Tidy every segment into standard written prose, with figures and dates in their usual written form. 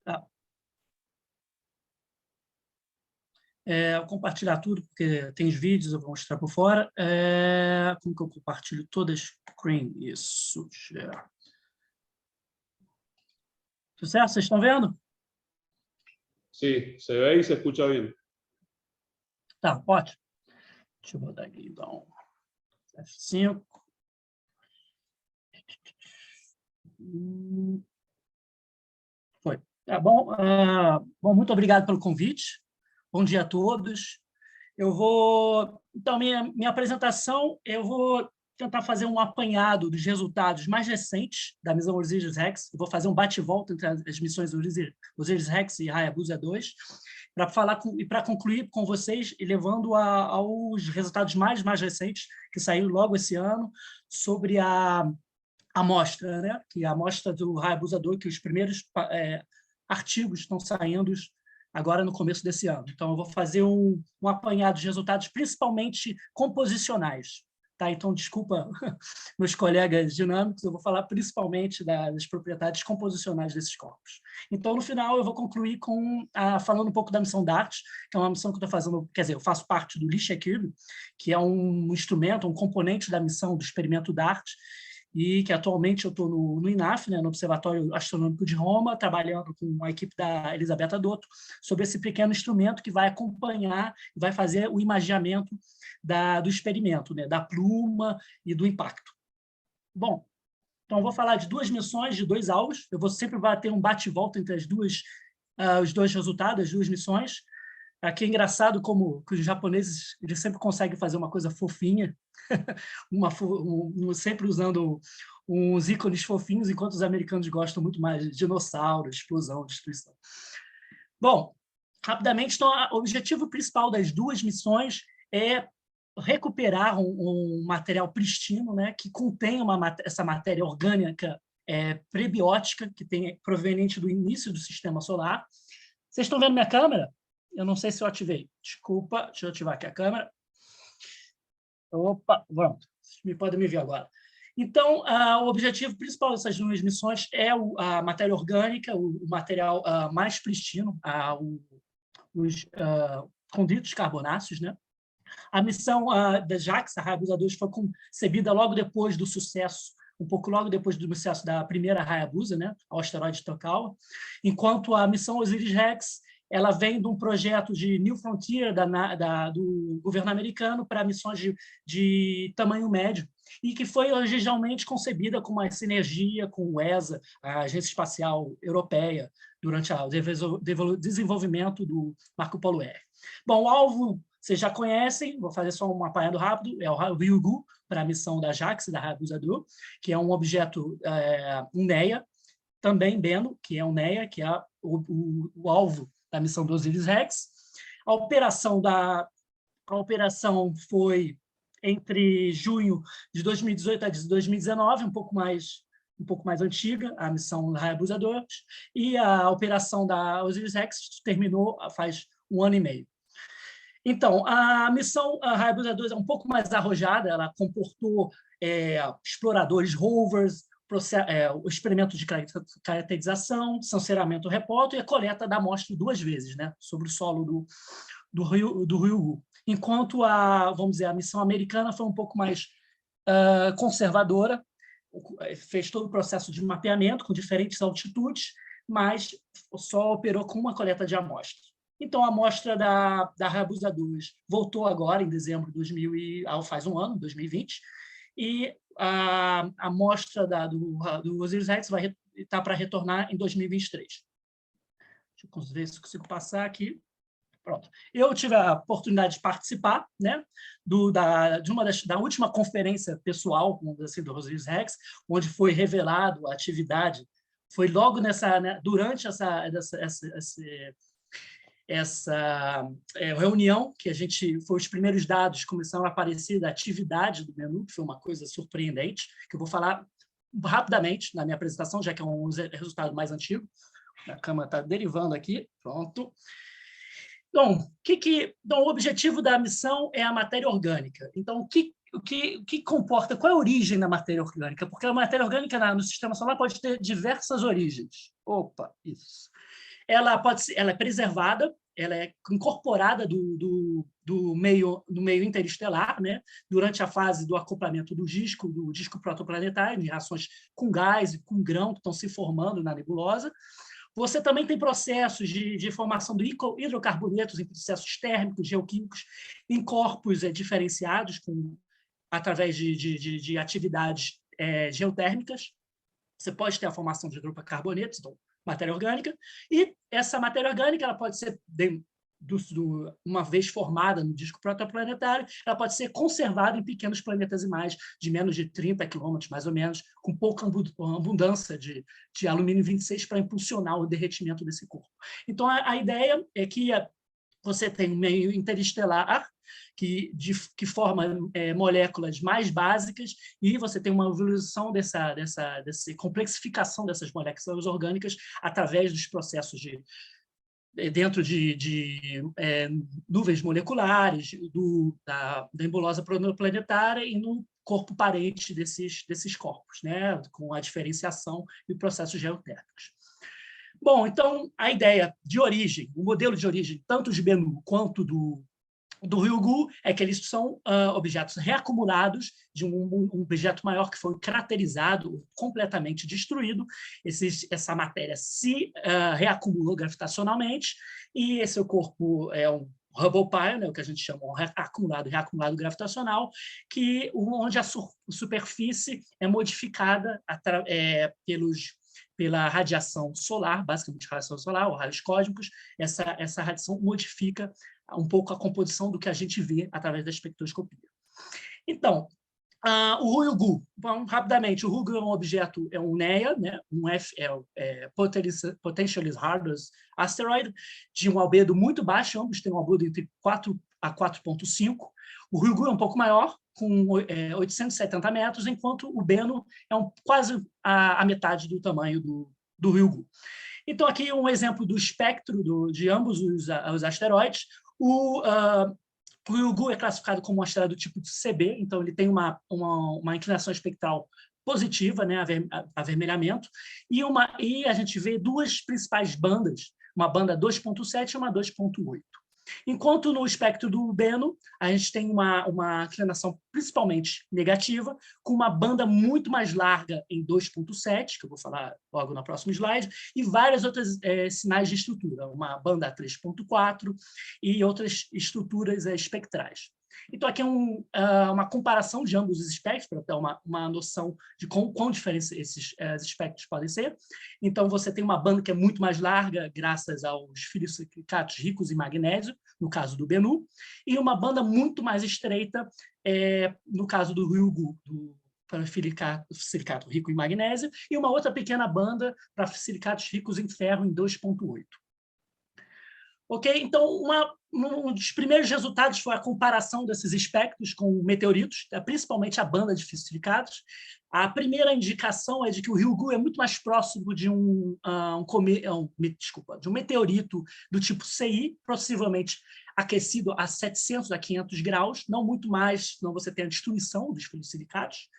Tá. Vou compartilhar tudo, porque tem os vídeos, eu vou mostrar por fora. Como que eu compartilho toda a screen? Isso. Já. Sucesso? Vocês estão vendo? Sí, se ve y se escucha bien. Tá, ótimo. Deixa eu botar aqui, então. F5. Foi. Tá bom. Bom, muito obrigado pelo convite. Bom dia a todos. Eu vou... Então, minha apresentação, eu vou tentar fazer um apanhado dos resultados mais recentes da missão Osiris-Rex. Eu vou fazer um bate-volta entre as missões Osiris-Rex e Hayabusa 2, para falar e para concluir com vocês, e levando aos resultados mais recentes, que saíram logo esse ano, sobre a amostra, né? Que a amostra do Hayabusa 2, que os primeiros artigos estão saindo agora no começo desse ano. Então, eu vou fazer um apanhado de resultados, principalmente composicionais. Tá? Então, desculpa meus colegas dinâmicos, eu vou falar principalmente das propriedades composicionais desses corpos. Então, no final, eu vou concluir falando um pouco da missão DART, que é uma missão que eu estou fazendo, quer dizer, eu faço parte do LISHEKIRB, que é um instrumento, um componente da missão do experimento DART, e que atualmente eu estou no INAF, né, no Observatório Astronômico de Roma, trabalhando com a equipe da Elisabetta Dotto, sobre esse pequeno instrumento que vai acompanhar, vai fazer o imageamento do experimento, né, da pluma e do impacto. Bom, então eu vou falar de duas missões, de dois alvos, eu vou sempre ter um bate-volta entre os dois resultados, as duas missões. Aqui é engraçado como que os japoneses eles sempre conseguem fazer uma coisa fofinha, sempre usando uns ícones fofinhos, enquanto os americanos gostam muito mais de dinossauro, explosão, destruição. Bom, rapidamente, então, o objetivo principal das duas missões é recuperar um material pristino, né, que contém essa matéria orgânica prebiótica, que proveniente do início do sistema solar. Vocês estão vendo minha câmera? Eu não sei se eu ativei. Desculpa, deixa eu ativar aqui a câmera. Opa, pronto. Podem me ver agora. Então, o objetivo principal dessas duas missões é a matéria orgânica, o material mais pristino, os condritos carbonáceos, né? A missão da JAXA, a Hayabusa 2, foi concebida logo depois do sucesso, um pouco logo depois do sucesso da primeira Hayabusa, né, ao asteroide Tokawa, enquanto a missão Osiris-Rex ela vem de um projeto de New Frontier do governo americano para missões de tamanho médio, e que foi originalmente concebida com uma sinergia com o ESA, a Agência Espacial Europeia, durante o desenvolvimento do Marco Polo R. Bom, o alvo vocês já conhecem, vou fazer só um apanhado rápido, é o Ryugu, para a missão da JAXA, da Hayabusa 2, que é um objeto, um NEA, também Bennu, que é um NEA, que é o alvo da missão do Osiris-Rex. A operação foi entre junho de 2018 a 2019, um pouco mais antiga, a missão da Hayabusa 2, e a operação da Osiris-Rex terminou faz 1 ano e meio. Então, a missão Hayabusa 2 é um pouco mais arrojada, ela comportou exploradores rovers, o experimento de caracterização, sanceramento remoto e a coleta da amostra 2 vezes, né, sobre o solo do Ryugu. Enquanto vamos dizer, a missão americana foi um pouco mais conservadora, fez todo o processo de mapeamento com diferentes altitudes, mas só operou com uma coleta de amostras. Então, a amostra da Hayabusa 2 voltou agora, em dezembro de faz um ano, 2020, e a amostra do Osiris-Rex vai estar para retornar em 2023. Deixa eu ver se consigo passar aqui. Pronto. Eu tive a oportunidade de participar, né, da última conferência pessoal, vamos dizer assim, do Osiris-Rex, onde foi revelado a atividade. Foi logo durante essa reunião que foi os primeiros dados começaram a aparecer da atividade do Bennu, que foi uma coisa surpreendente, que eu vou falar rapidamente na minha apresentação, já que é um resultado mais antigo. A câmera está derivando aqui. Pronto. Então, o objetivo da missão é a matéria orgânica. Então, o que comporta, qual é a origem da matéria orgânica? Porque a matéria orgânica no sistema solar pode ter diversas origens. Opa, isso. ela é preservada, ela é incorporada no meio interestelar, né? Durante a fase do acoplamento do disco protoplanetário, em reações com gás e com grão que estão se formando na nebulosa. Você também tem processos de formação de hidrocarbonetos em processos térmicos, geoquímicos, em corpos diferenciados, através de atividades geotérmicas. Você pode ter a formação de hidrocarbonetos, então, matéria orgânica, e essa matéria orgânica ela pode ser, uma vez formada no disco protoplanetário, ela pode ser conservada em pequenos planetesimais de menos de 30 quilômetros, mais ou menos, com pouca abundância de alumínio 26 para impulsionar o derretimento desse corpo. Então, a ideia é que você tem um meio interestelar que forma moléculas mais básicas, e você tem uma evolução dessa complexificação dessas moléculas orgânicas através dos processos dentro de nuvens moleculares, da nebulosa protoplanetária e no corpo parente desses corpos, né? Com a diferenciação e processos geotérmicos. Bom, então, a ideia de origem, o modelo de origem, tanto de Bennu quanto do Ryugu, é que eles são objetos reacumulados de um objeto maior que foi craterizado, completamente destruído. Essa matéria se reacumulou gravitacionalmente, e esse corpo é um Hubble Pile, né, o que a gente chama de reacumulado gravitacional, onde a superfície é modificada pela radiação solar, basicamente radiação solar, ou raios cósmicos. Essa radiação modifica um pouco a composição do que a gente vê através da espectroscopia. Então, o Ryugu, rapidamente, o Ryugu é um objeto, é um NEA, né? Potentially Hazardous Asteroid, de um albedo muito baixo, ambos têm um albedo entre 4 a 4,5. O Ryugu é um pouco maior, com 870 metros, enquanto o Bennu é quase a metade do tamanho do Ryugu. Então, aqui um exemplo do espectro de ambos os asteroides. O Ryugu é classificado como um asteroide do tipo CB, então ele tem uma inclinação espectral positiva, né, avermelhamento, e a gente vê duas principais bandas, uma banda 2,7 e uma 2,8. Enquanto no espectro do Bennu, a gente tem uma inclinação principalmente negativa, com uma banda muito mais larga em 2,7, que eu vou falar logo no próximo slide, e várias outras sinais de estrutura, uma banda 3,4 e outras estruturas espectrais. Então, aqui é uma comparação de ambos os espectros, para ter uma noção de quão diferentes esses espectros podem ser. Então, você tem uma banda que é muito mais larga, graças aos filosilicatos ricos em magnésio, no caso do Bennu, e uma banda muito mais estreita, no caso do Ryugu, para silicato rico em magnésio, e uma outra pequena banda para silicatos ricos em ferro, em 2,8. Ok? Então, um dos primeiros resultados foi a comparação desses espectros com meteoritos, principalmente a banda de silicatos. A primeira indicação é de que o Ryugu é muito mais próximo de um meteorito do tipo CI, possivelmente aquecido a 700 a 500 graus, não muito mais, senão você tem a destruição dos silicatos.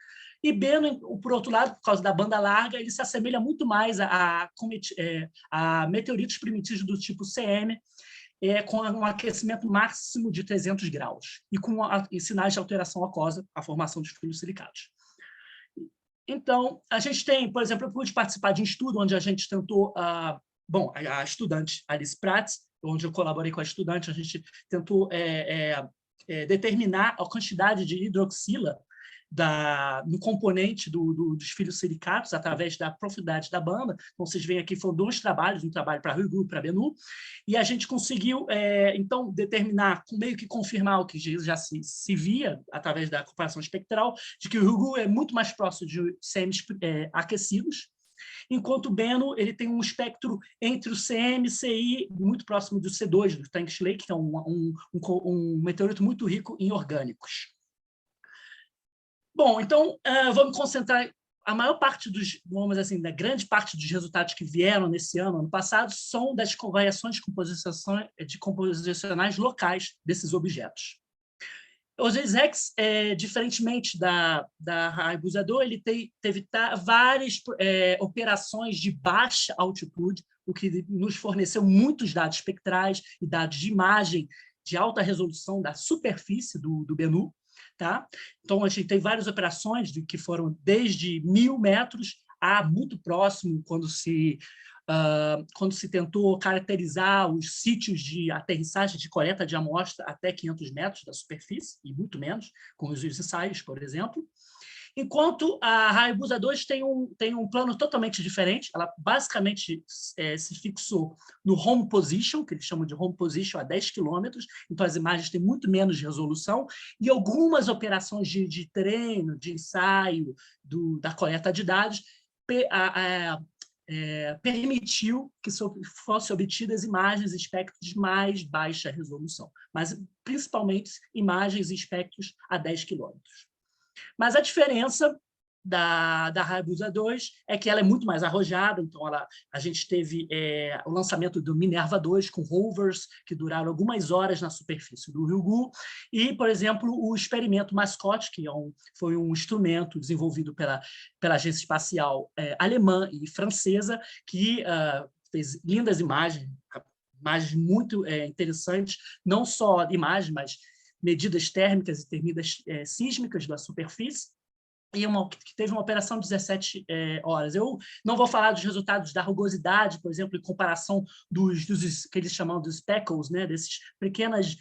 E Bennu, por outro lado, por causa da banda larga, ele se assemelha muito mais a meteoritos primitivos do tipo CM, com um aquecimento máximo de 300 graus e com sinais de alteração aquosa, a formação de filosilicatos. Então, a gente tem, por exemplo, eu pude participar de um estudo onde a gente tentou, a estudante Alice Prats, onde eu colaborei com a estudante, a gente tentou determinar a quantidade de hidroxila no componente dos filosilicatos através da profundidade da banda. Então, vocês veem aqui, foram dois trabalhos, um trabalho para Ryugu e para Bennu, e a gente conseguiu, então, determinar, meio que confirmar o que já se via através da comparação espectral, de que o Ryugu é muito mais próximo de CMs aquecidos, enquanto o Bennu ele tem um espectro entre o CM e CI muito próximo do C2, do Tank's Lake, que é um meteorito muito rico em orgânicos. Bom, então, vamos concentrar. A maior parte vamos dizer assim, da grande parte dos resultados que vieram nesse ano passado, são das variações composicionais locais desses objetos. O Osiris-Rex, diferentemente da Hayabusa 2, ele teve várias operações de baixa altitude, o que nos forneceu muitos dados espectrais e dados de imagem de alta resolução da superfície do Bennu. Tá? Então, a gente tem várias operações que foram desde 1.000 metros a muito próximo, quando se tentou caracterizar os sítios de aterrissagem, de coleta de amostra até 500 metros da superfície, e muito menos, com os ensaios, por exemplo. Enquanto a Hayabusa 2 tem um plano totalmente diferente, ela basicamente se fixou no home position, que eles chamam de home position, a 10 quilômetros, então as imagens têm muito menos resolução, e algumas operações de treino, de ensaio, da coleta de dados, permitiu que fossem obtidas imagens e espectros de mais baixa resolução, mas principalmente imagens e espectros a 10 quilômetros. Mas a diferença da Hayabusa 2 é que ela é muito mais arrojada, então a gente teve o lançamento do Minerva 2 com rovers que duraram algumas horas na superfície do Ryugu, e, por exemplo, o experimento Mascot, que foi um instrumento desenvolvido pela Agência Espacial alemã e francesa, que fez lindas imagens muito interessantes, não só imagens, mas medidas térmicas e medidas sísmicas da superfície, e que teve uma operação de 17 horas. Eu não vou falar dos resultados da rugosidade, por exemplo, em comparação dos que eles chamam de speckles, né, desses pequenos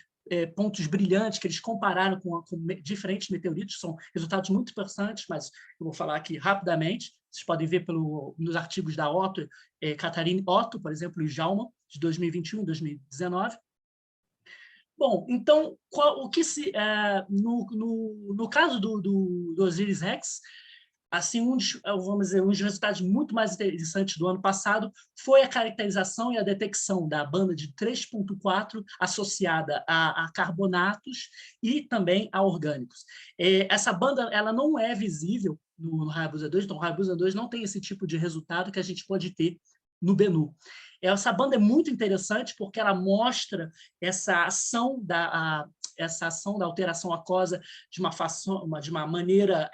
pontos brilhantes que eles compararam com diferentes meteoritos, são resultados muito interessantes, mas eu vou falar aqui rapidamente. Vocês podem ver nos artigos da Otto, Catharine Otto, por exemplo, e Jalma, de 2021 e 2019. Bom, então, no caso do Osiris-Rex, assim, vamos dizer, um dos resultados muito mais interessantes do ano passado foi a caracterização e a detecção da banda de 3.4 associada a carbonatos e também a orgânicos. Essa banda ela não é visível no Hayabusa 2, então o Hayabusa 2 não tem esse tipo de resultado que a gente pode ter no Bennu. Essa banda é muito interessante porque ela mostra essa ação da alteração aquosa de uma maneira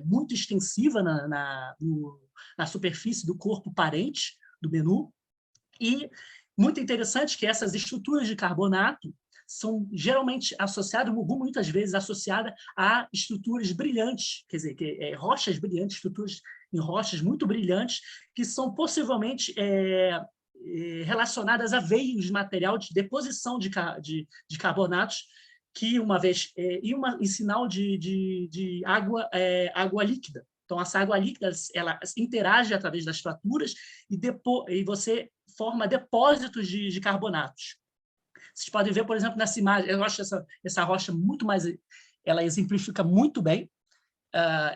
muito extensiva na superfície do corpo parente do Bennu. E muito interessante que essas estruturas de carbonato são geralmente associadas, muitas vezes associadas a estruturas brilhantes, quer dizer, rochas brilhantes, estruturas em rochas muito brilhantes, que são possivelmente relacionadas a veios de material de deposição de carbonatos, que uma vez em sinal de água líquida. Então, essa água líquida ela interage através das fraturas e você forma depósitos de carbonatos. Vocês podem ver, por exemplo, nessa imagem, eu acho essa rocha muito mais... Ela exemplifica muito bem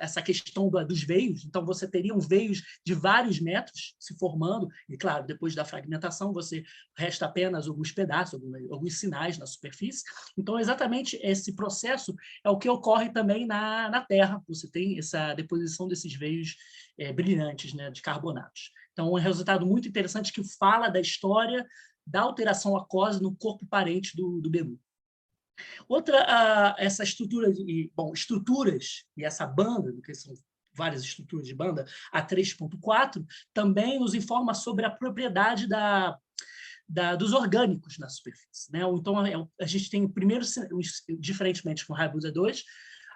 essa questão dos veios. Então, você teria veios de vários metros se formando, e, claro, depois da fragmentação, você resta apenas alguns pedaços, alguns sinais na superfície. Então, exatamente esse processo é o que ocorre também na Terra. Você tem essa deposição desses veios brilhantes, né, de carbonatos. Então, é um resultado muito interessante que fala da história da alteração aquosa no corpo parente do Bennu. Outra, essa estrutura, estruturas e essa banda, que são várias estruturas de banda, a 3.4, também nos informa sobre a propriedade dos orgânicos na superfície. Né? Então, a gente tem, primeiro, diferentemente com o Hayabusa 2,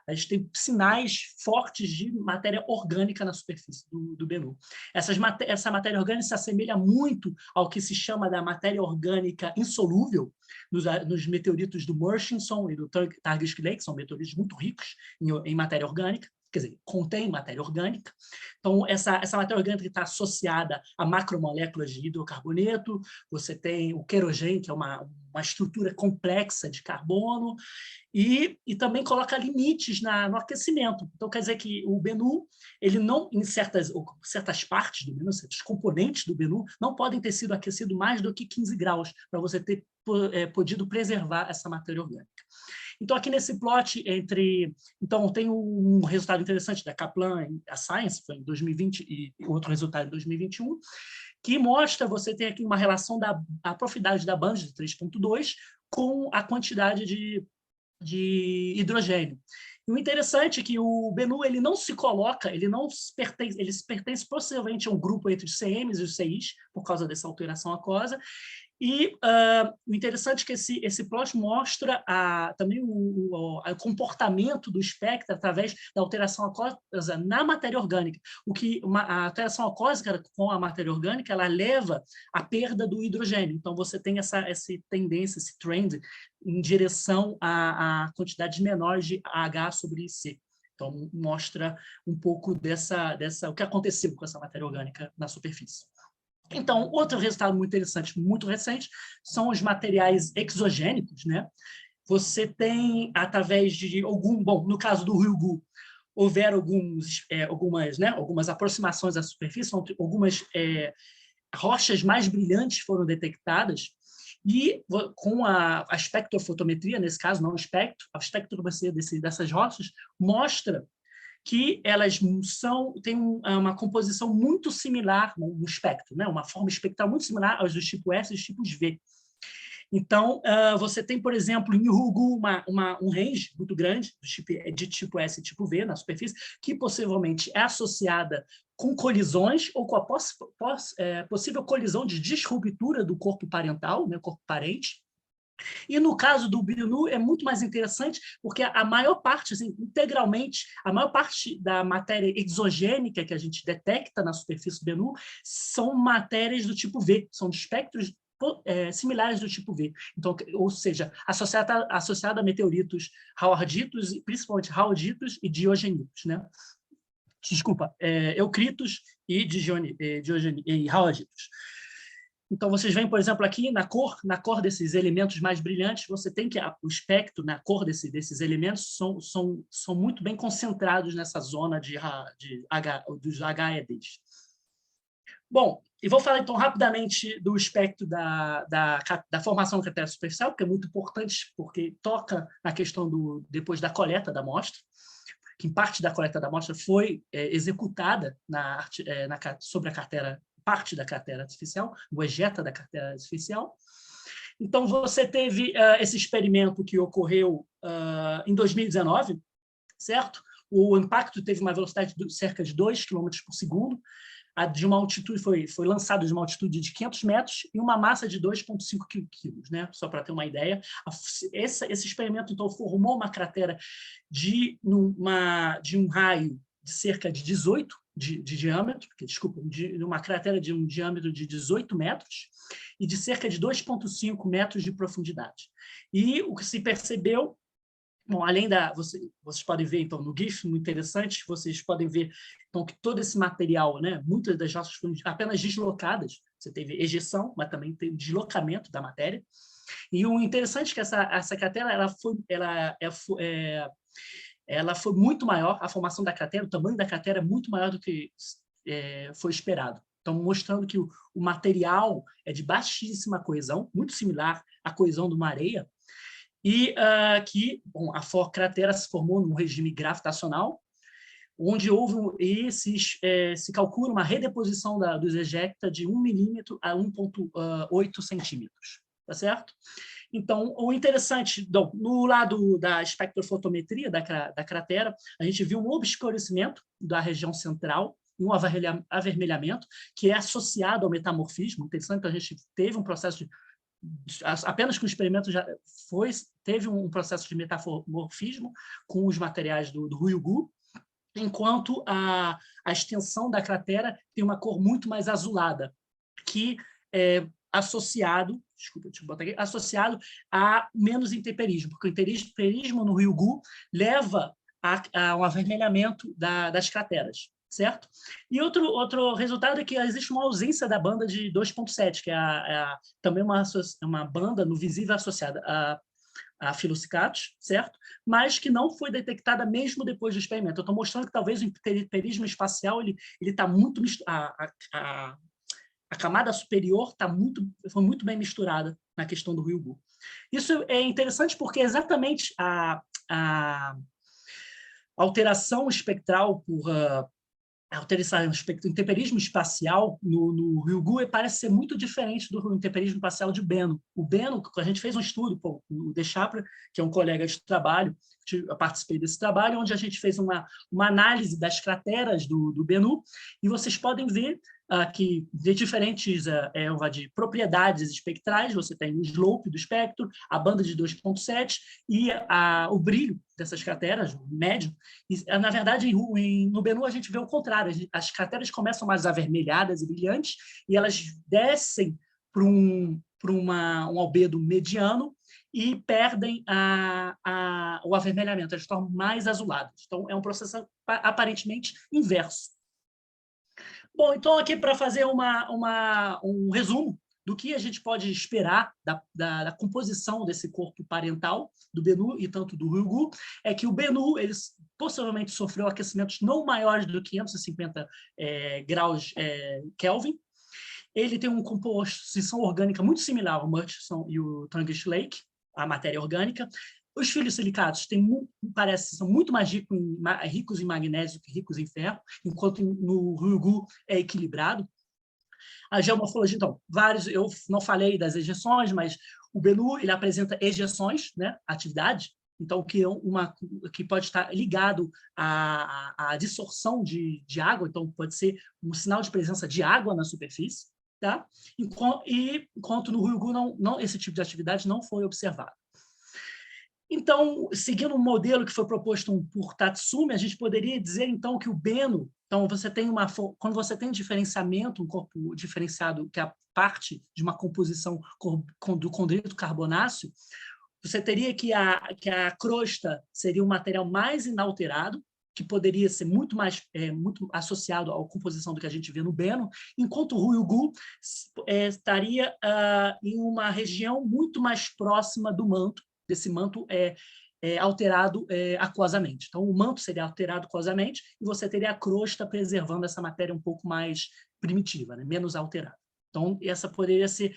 a gente tem sinais fortes de matéria orgânica na superfície do Bennu. Essa matéria orgânica se assemelha muito ao que se chama da matéria orgânica insolúvel nos meteoritos do Murchison e do Turkish Lake, que são meteoritos muito ricos em matéria orgânica, quer dizer, contém matéria orgânica. Então, essa matéria orgânica está associada a macromoléculas de hidrocarboneto, você tem o querogênio, que é uma estrutura complexa de carbono, e também coloca limites no aquecimento. Então, quer dizer que o Bennu, ele não, em certas partes do Bennu, certos componentes do Bennu, não podem ter sido aquecidos mais do que 15 graus, para você ter podido preservar essa matéria orgânica. Então, aqui nesse plot, então, tem um resultado interessante da Kaplan, a Science, foi em 2020, e outro resultado em 2021, que mostra, você tem aqui uma relação da profundidade da banda de 3.2 com a quantidade de hidrogênio. E o interessante é que o Bennu ele não se coloca, ele se pertence possivelmente a um grupo entre os CMs e os CIs, por causa dessa alteração aquosa. E o interessante é que esse plot mostra também o comportamento do espectro através da alteração aquosa na matéria orgânica. A alteração aquosa com a matéria orgânica ela leva à perda do hidrogênio. Então, você tem essa tendência, esse trend, em direção a quantidades menores de H sobre C. Então, mostra um pouco o que aconteceu com essa matéria orgânica na superfície. Então, outro resultado muito interessante, muito recente, são os materiais exogênicos, né? Você tem, através de no caso do Ryugu, houveram algumas aproximações à superfície, algumas rochas mais brilhantes foram detectadas, e com a espectrofotometria, nesse caso, não o espectro, a espectrometria dessas rochas mostra que elas têm uma composição muito similar, um espectro, né? Uma forma espectral muito similar aos dos tipo S e dos tipos V. Então, você tem, por exemplo, em Ryugu, um range muito grande de tipo S e tipo V na superfície, que possivelmente é associada com colisões ou com a possível colisão de disruptura do corpo parental, né, corpo parente. E no caso do Bennu é muito mais interessante, porque a maior parte, assim, integralmente, a maior parte da matéria exogênica que a gente detecta na superfície do Bennu são matérias do tipo V, são espectros similares do tipo V. Então, ou seja, associada a meteoritos howarditos, principalmente howarditos e diogenitos, né? Desculpa, eucritos e howarditos. Então, vocês veem, por exemplo, aqui na cor desses elementos mais brilhantes, você tem que o espectro, na cor desses elementos, são muito bem concentrados nessa zona dos HEDs. Bom, e vou falar então rapidamente do espectro da formação da cratera superficial, que é muito importante, porque toca na questão depois da coleta da amostra, que parte da coleta da amostra foi executada sobre a cratera, parte da cratera artificial, o ejeta da cratera artificial. Então, você teve esse experimento que ocorreu em 2019, certo? O impacto teve uma velocidade de cerca de 2 km por segundo, de uma altitude, foi lançado de uma altitude de 500 metros e uma massa de 2,5 quilos, né? Só para ter uma ideia. Esse experimento, então, formou uma cratera de um raio de cerca de 18 de diâmetro, uma cratera de um diâmetro de 18 metros e de cerca de 2,5 metros de profundidade. E o que se percebeu, bom, além vocês podem ver, então, no GIF, muito interessante, vocês podem ver então, que todo esse material, né, muitas das rochas foram apenas deslocadas, você teve ejeção, mas também teve deslocamento da matéria. E o interessante é que essa cratera ela foi muito maior, a formação da cratera, o tamanho da cratera é muito maior do que foi esperado. Então, mostrando que o material é de baixíssima coesão, muito similar à coesão de uma areia, e que a cratera se formou num regime gravitacional, onde se calcula uma redeposição dos ejecta de 1 milímetro a 1,8 centímetros. Tá certo? Então, o interessante, no lado da espectrofotometria da cratera, a gente viu um obscurecimento da região central, um avermelhamento, que é associado ao metamorfismo. Interessante que a gente teve um processo apenas com o experimento teve um processo de metamorfismo com os materiais do Ryugu, enquanto a extensão da cratera tem uma cor muito mais azulada, que é associado a menos intemperismo, porque o intemperismo no Ryugu leva a um avermelhamento das crateras, certo? E outro resultado é que existe uma ausência da banda de 2,7, que também uma banda no visível associada a filocicatos, certo? Mas que não foi detectada mesmo depois do experimento. Eu estou mostrando que talvez o intemperismo espacial ele está muito a camada superior foi muito bem misturada na questão do Ryugu. Isso é interessante porque exatamente a alteração espectral alteração do intemperismo espacial no Ryugu parece ser muito diferente do intemperismo espacial de Bennu. O Bennu, a gente fez um estudo, o Deschapra, que é um colega de trabalho, eu participei desse trabalho, onde a gente fez uma análise das crateras do Bennu, e vocês podem ver que de diferentes de propriedades espectrais, você tem o slope do espectro, a banda de 2.7 e o brilho dessas crateras, médio. E, na verdade, no Bennu a gente vê o contrário, as crateras começam mais avermelhadas e brilhantes, e elas descem para um albedo mediano e perdem o avermelhamento, elas tornam mais azuladas. Então, é um processo aparentemente inverso. Bom, então aqui para fazer um resumo do que a gente pode esperar da composição desse corpo parental do Bennu e tanto do Ryugu, é que o Bennu ele possivelmente sofreu aquecimentos não maiores do que 550 graus Kelvin. Ele tem uma composição orgânica muito similar ao Murchison e o Tungish Lake, a matéria orgânica. Os filos-silicatos são muito mais ricos em magnésio que ricos em ferro, enquanto no Ryugu é equilibrado. A geomorfologia, então, eu não falei das ejeções, mas o Bennu ele apresenta ejeções, né, atividade, então que pode estar ligado à dissorção de água, então pode ser um sinal de presença de água na superfície, tá? Enquanto no Ryugu esse tipo de atividade não foi observado. Então, seguindo um modelo que foi proposto por Tatsumi, a gente poderia dizer, então, que o Bennu, então, quando você tem diferenciamento, um corpo diferenciado, que é a parte de uma composição do condrito carbonáceo, você teria que a crosta seria um material mais inalterado, que poderia ser muito associado à composição do que a gente vê no Bennu, enquanto o Ryugu estaria em uma região muito mais próxima do manto, desse manto alterado aquosamente. Então, o manto seria alterado aquosamente e você teria a crosta preservando essa matéria um pouco mais primitiva, né? Menos alterada. Então, essa poderia ser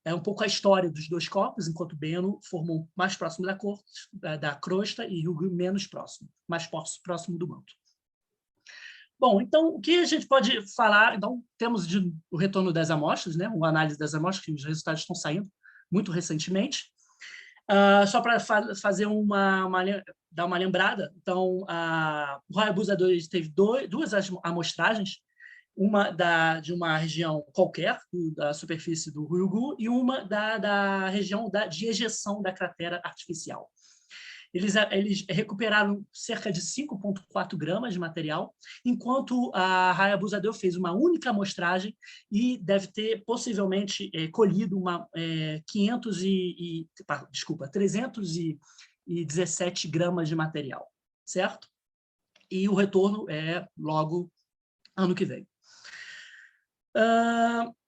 um pouco a história dos dois corpos, enquanto o Bennu formou mais próximo da crosta e o Ryugu menos próximo, mais próximo do manto. Bom, então, o que a gente pode falar? Então, temos o retorno das amostras, né? Uma análise das amostras, que os resultados estão saindo muito recentemente. Só para fazer dar uma lembrada, então, o Hayabusa 2 teve duas amostragens, uma de uma região qualquer, da superfície do Ryugu, e uma da região de ejeção da cratera artificial. Eles recuperaram cerca de 5,4 gramas de material, enquanto a Hayabusa 2 fez uma única amostragem e deve ter possivelmente colhido 317 gramas de material, certo? E o retorno é logo ano que vem.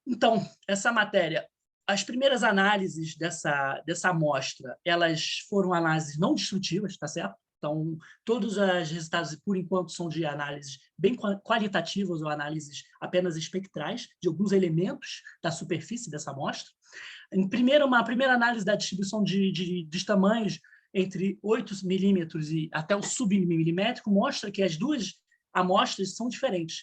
Então, essa matéria, as primeiras análises dessa amostra, elas foram análises não destrutivas, tá certo? Então, todos os resultados, por enquanto, são de análises bem qualitativas ou análises apenas espectrais de alguns elementos da superfície dessa amostra. Uma primeira análise da distribuição dos tamanhos entre 8 milímetros e até o submilimétrico mostra que as duas amostras são diferentes.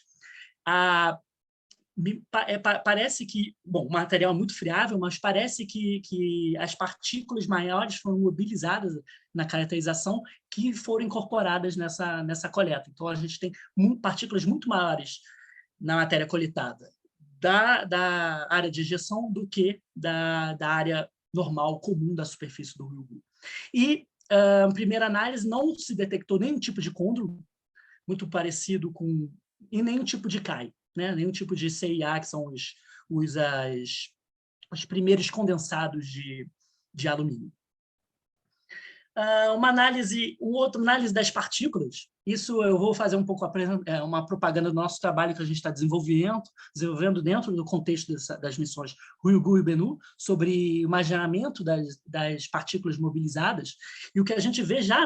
Parece que, bom, o material é muito friável, mas parece que as partículas maiores foram mobilizadas na caracterização que foram incorporadas nessa coleta. Então, a gente tem partículas muito maiores na matéria coletada da área de ejeção do que da área normal, comum da superfície do Ryugu. E, em primeira análise, não se detectou nenhum tipo de côndilo, muito parecido com... e nenhum tipo de CAI, né? Nenhum tipo de CIA, que são os primeiros condensados de alumínio. Outra análise das partículas, isso eu vou fazer um pouco uma propaganda do nosso trabalho que a gente está desenvolvendo dentro do contexto das missões Ryugu e Bennu, sobre o imaginamento das partículas mobilizadas, e o que a gente vê já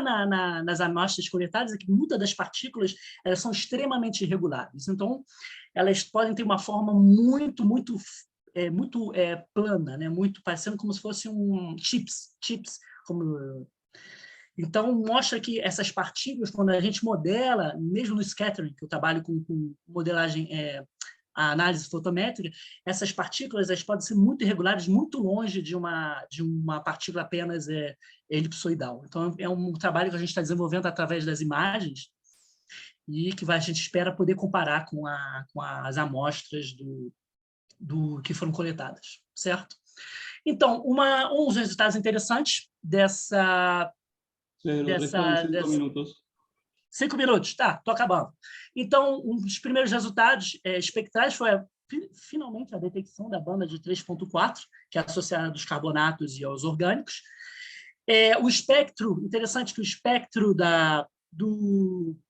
nas amostras coletadas é que muitas das partículas elas são extremamente irregulares, então elas podem ter uma forma muito plana, né? Muito parecendo como se fosse chips, como... Então, mostra que essas partículas, quando a gente modela, mesmo no scattering, que eu trabalho com modelagem, a análise fotométrica, essas partículas elas podem ser muito irregulares, muito longe de uma partícula apenas elipsoidal. Então, é um trabalho que a gente está desenvolvendo através das imagens e que a gente espera poder comparar com as amostras que foram coletadas, certo? Então, uns resultados interessantes dessa... Restan 5 minutos. 5 minutos, tá, estou acabando. Então, um dos primeiros resultados espectrais foi finalmente a detecção da banda de 3.4, que é associada aos carbonatos e aos orgânicos. O espectro, interessante que o espectro da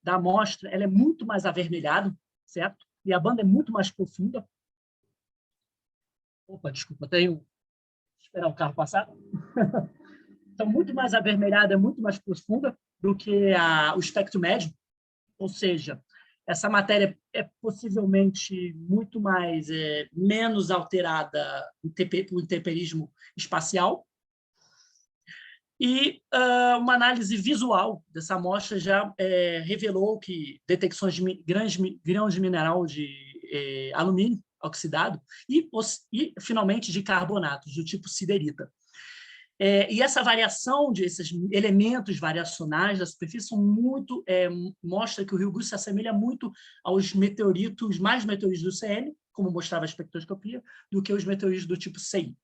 amostra ela é muito mais avermelhado, certo? E a banda é muito mais profunda. Opa, desculpa, tenho que esperar o carro passar. Então, muito mais avermelhada, é muito mais profunda do que o espectro médio, ou seja, essa matéria é possivelmente muito mais, menos alterada por temperismo espacial. E uma análise visual dessa amostra já revelou que detecções de grãos de mineral de alumínio oxidado e, finalmente, de carbonatos do tipo siderita. E essa variação desses elementos variacionais da superfície mostra que o Rio Grande se assemelha muito aos meteoritos, mais meteoritos do CN, como mostrava a espectroscopia, do que os meteoritos do tipo CI.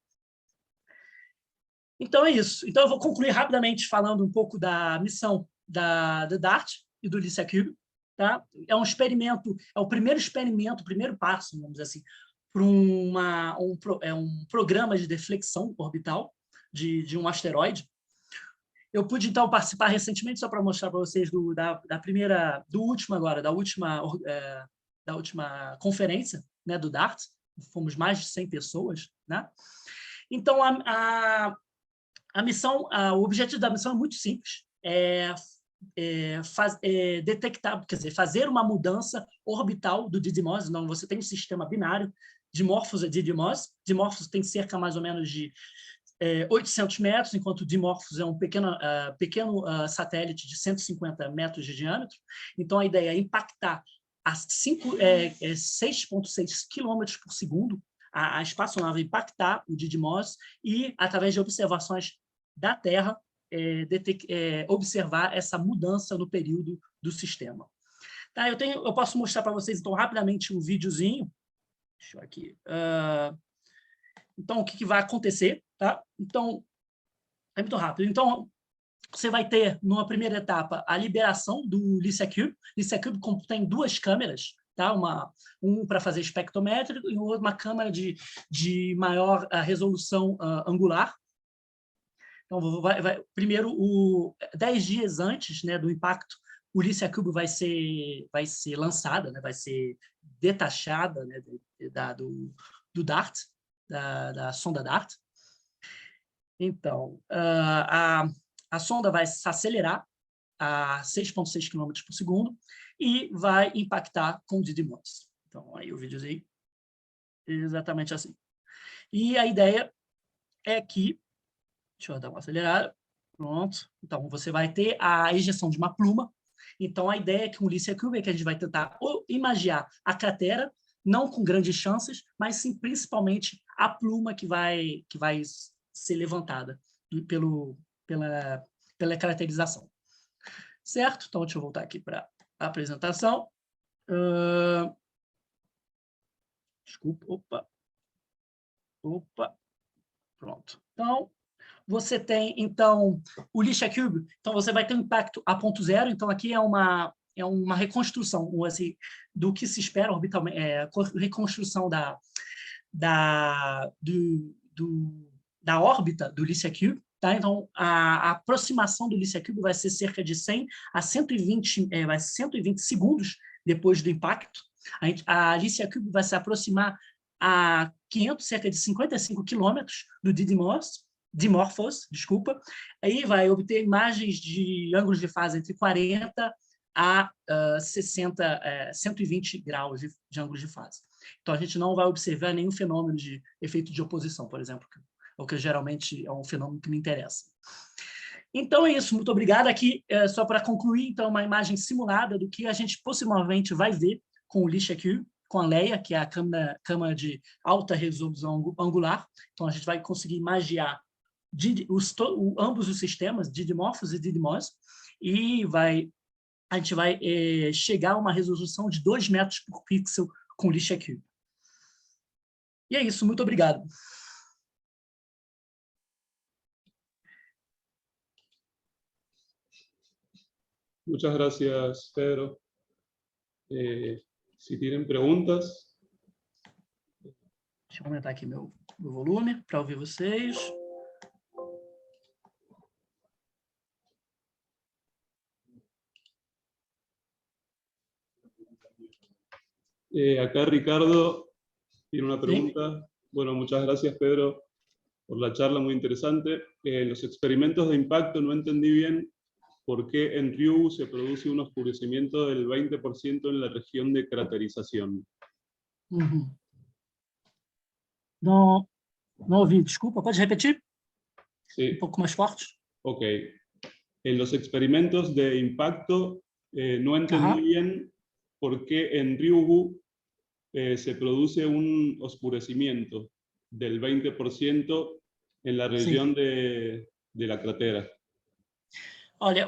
Então, é isso. Então, eu vou concluir rapidamente falando um pouco da missão da DART e do LICIACube. Tá? É um experimento, é o primeiro experimento, o primeiro passo, vamos dizer assim, para um programa de deflexão orbital de um asteroide. Eu pude, então, participar recentemente, só para mostrar para vocês da última conferência, né, do DART. Fomos mais de 100 pessoas. Né? Então, a missão, o objetivo da missão é muito simples, detectar, quer dizer, fazer uma mudança orbital do Didymos. Então, você tem um sistema binário, Dimorphos e Didymos. Dimorphos tem cerca mais ou menos de 800 metros, enquanto Dimorphos é um pequeno satélite de 150 metros de diâmetro. Então, a ideia é impactar a 6,6 quilômetros por segundo, a espaçonave impactar o Didymos e, através de observações da Terra, observar essa mudança no período do sistema. Tá, eu posso mostrar para vocês, então, rapidamente um videozinho. Deixa eu aqui. Então, o que vai acontecer? Tá? Então, é muito rápido. Então, você vai ter, numa primeira etapa, a liberação do LICIACube. LICIACube tem duas câmeras, tá? Um para fazer espectrométrico e uma câmera de maior resolução angular. Então, primeiro, 10 dias antes, né, do impacto, o LICIACube vai ser lançada, né, vai ser detachada, né, do DART, da sonda DART. Então, a sonda vai se acelerar a 6,6 km por segundo e vai impactar com o Didymos. Então, aí o videozinho exatamente assim. E a ideia é que... Deixa eu dar uma acelerada. Pronto. Então, você vai ter a ejeção de uma pluma. Então, a ideia é que o LICIACube é que a gente vai tentar imaginar a cratera, não com grandes chances, mas sim, principalmente, a pluma que vai ser levantada pela caracterização. Certo? Então, deixa eu voltar aqui para a apresentação. Desculpa. Opa. Pronto. Então, você tem, então, o LICIACube. Então, você vai ter um impacto a ponto zero. Então, aqui é uma reconstrução assim, do que se espera orbitalmente, reconstrução da órbita do LICIACube. Tá? Então, a aproximação do LICIACube vai ser cerca de 100 a 120 segundos depois do impacto. A LICIACube vai se aproximar a cerca de 55 quilômetros do Dimorphos, desculpa, aí vai obter imagens de ângulos de fase entre 40 a 120 graus de ângulos de fase. Então, a gente não vai observar nenhum fenômeno de efeito de oposição, por exemplo, o que geralmente é um fenômeno que me interessa. Então é isso, muito obrigado. Aqui, só para concluir, então, uma imagem simulada do que a gente possivelmente vai ver com o LixAQ, com a Leia, que é a câmera de alta resolução angular. Então, a gente vai conseguir imagiar ambos os sistemas, didymorphos e didymos, e a gente vai chegar a uma resolução de 2 metros por pixel com o LixAQ. E é isso, muito obrigado. Muchas gracias, Pedro. Si tienen preguntas. Deixa eu aumentar aqui meu volume para ouvir vocês. Acá Ricardo tiene una Sí. pregunta. Bueno, muchas gracias, Pedro, por la charla muy interesante. En los experimentos de impacto no entendí bien por qué en Ryugu se produce un oscurecimiento del 20% en la región de craterización. Uhum. Não ouvi, desculpa, pode repetir? Sí, Um pouco mais forte. ok. En los experimentos de impacto no entendí Ajá. bien por qué en Ryugu se produce un oscurecimiento del 20% en la región de la cratera. Olha,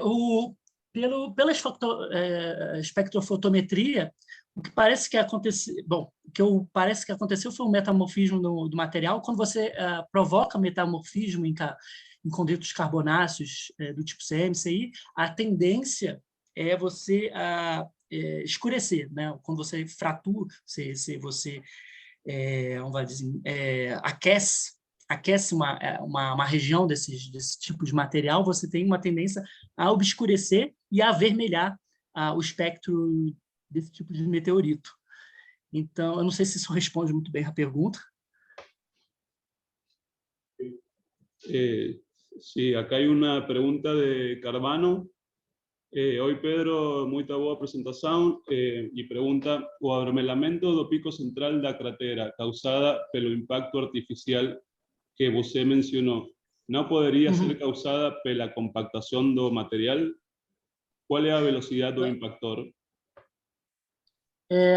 pela espectrofotometria, o que parece que aconteceu, parece que aconteceu foi um metamorfismo do material. Quando você provoca metamorfismo em condutos carbonáceos do tipo CM-CI, a tendência é você escurecer, né? Quando você fratura, você vamos dizer, aquece uma região desse tipo de material, você tem uma tendência a obscurecer e a avermelhar o espectro desse tipo de meteorito. Então, eu não sei se isso responde muito bem a pergunta. Sí, acá hay una pregunta de Carvano. Hoy, Pedro, muita boa apresentação, e pergunta: o avermelhamento do pico central da cratera causada pelo impacto artificial que você mencionou não poderia ser causada pela compactação do material? Qual é a velocidade do impactor?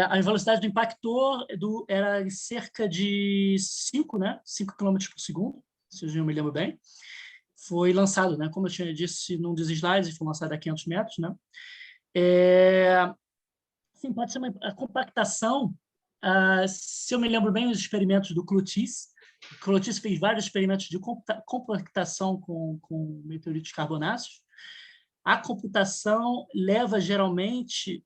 A velocidade do impactor era cerca de 5 km por segundo, se eu me lembro bem. Foi lançado, né? Como eu tinha disse num dos slides, foi lançado a 500 metros, né? Sim, pode ser a compactação. Se eu me lembro bem, os experimentos do Clotis. O Clotis fez vários experimentos de compactação com meteoritos carbonáceos. A computação leva geralmente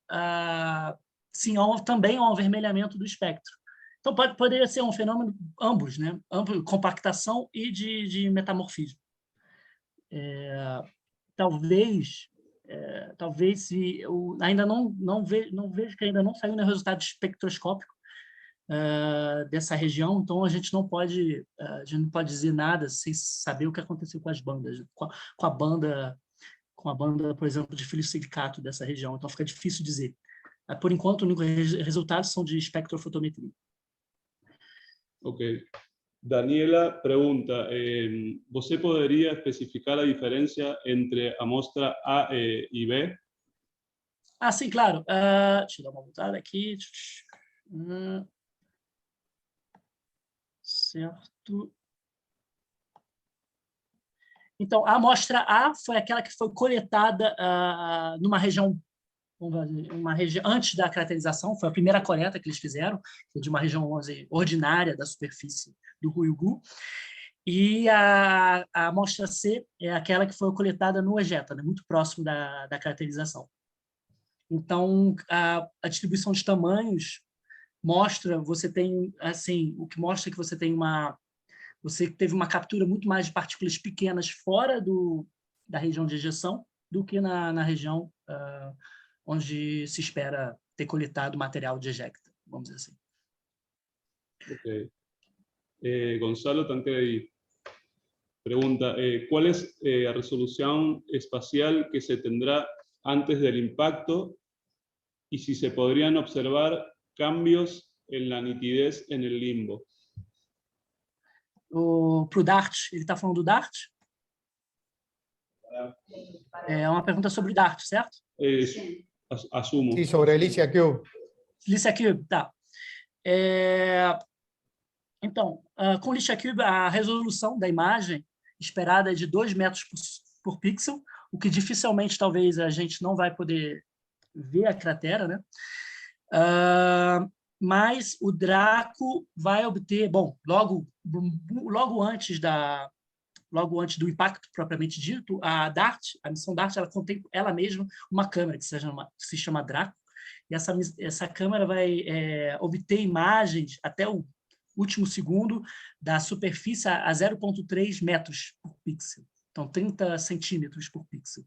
sim, também ao avermelhamento do espectro. Então, poderia ser um fenômeno ambos, né? Compactação e de metamorfismo. Talvez se eu ainda não vejo que ainda não saiu no resultado espectroscópico dessa região, então a gente não pode dizer nada sem saber o que aconteceu com as bandas, com a banda, por exemplo, de filosilicato dessa região. Então fica difícil dizer. Por enquanto, os resultados são de espectrofotometria. Ok. Daniela pergunta: você poderia especificar a diferença entre a amostra A e B? Sim, claro. Deixa eu dar uma voltada aqui. Certo. Então, a amostra A foi aquela que foi coletada numa região, antes da caracterização, foi a primeira coleta que eles fizeram, de uma região, vamos dizer, ordinária da superfície do Ryugu. E a amostra C é aquela que foi coletada no ejeta, né, muito próximo da caracterização. Então, a distribuição de tamanhos mostra, você tem, assim, o que mostra que você teve uma captura muito mais de partículas pequenas fora da região de ejeção do que na região onde se espera ter coletado material de ejecta, vamos dizer assim. Ok. Gonzalo Tancredi pregunta: ¿cuál es la resolución espacial que se tendrá antes del impacto y si se podrían observar cambios en la nitidez en el limbo? Para o DART, ele está falando do DART? É uma pergunta sobre DART, certo? Asumo. Sí, sobre Alicia Cube. Licia Cube, tá. Então, com Licia Cube, a resolução da imagem esperada é de 2 metros por pixel, o que dificilmente, talvez, a gente não vai poder ver a cratera, né? Mas o Draco vai obter, bom, logo antes do impacto propriamente dito, a missão DART, ela contém ela mesma uma câmera que se chama Draco, e essa câmera vai obter imagens até o último segundo da superfície a 0,3 metros por pixel, então 30 centímetros por pixel.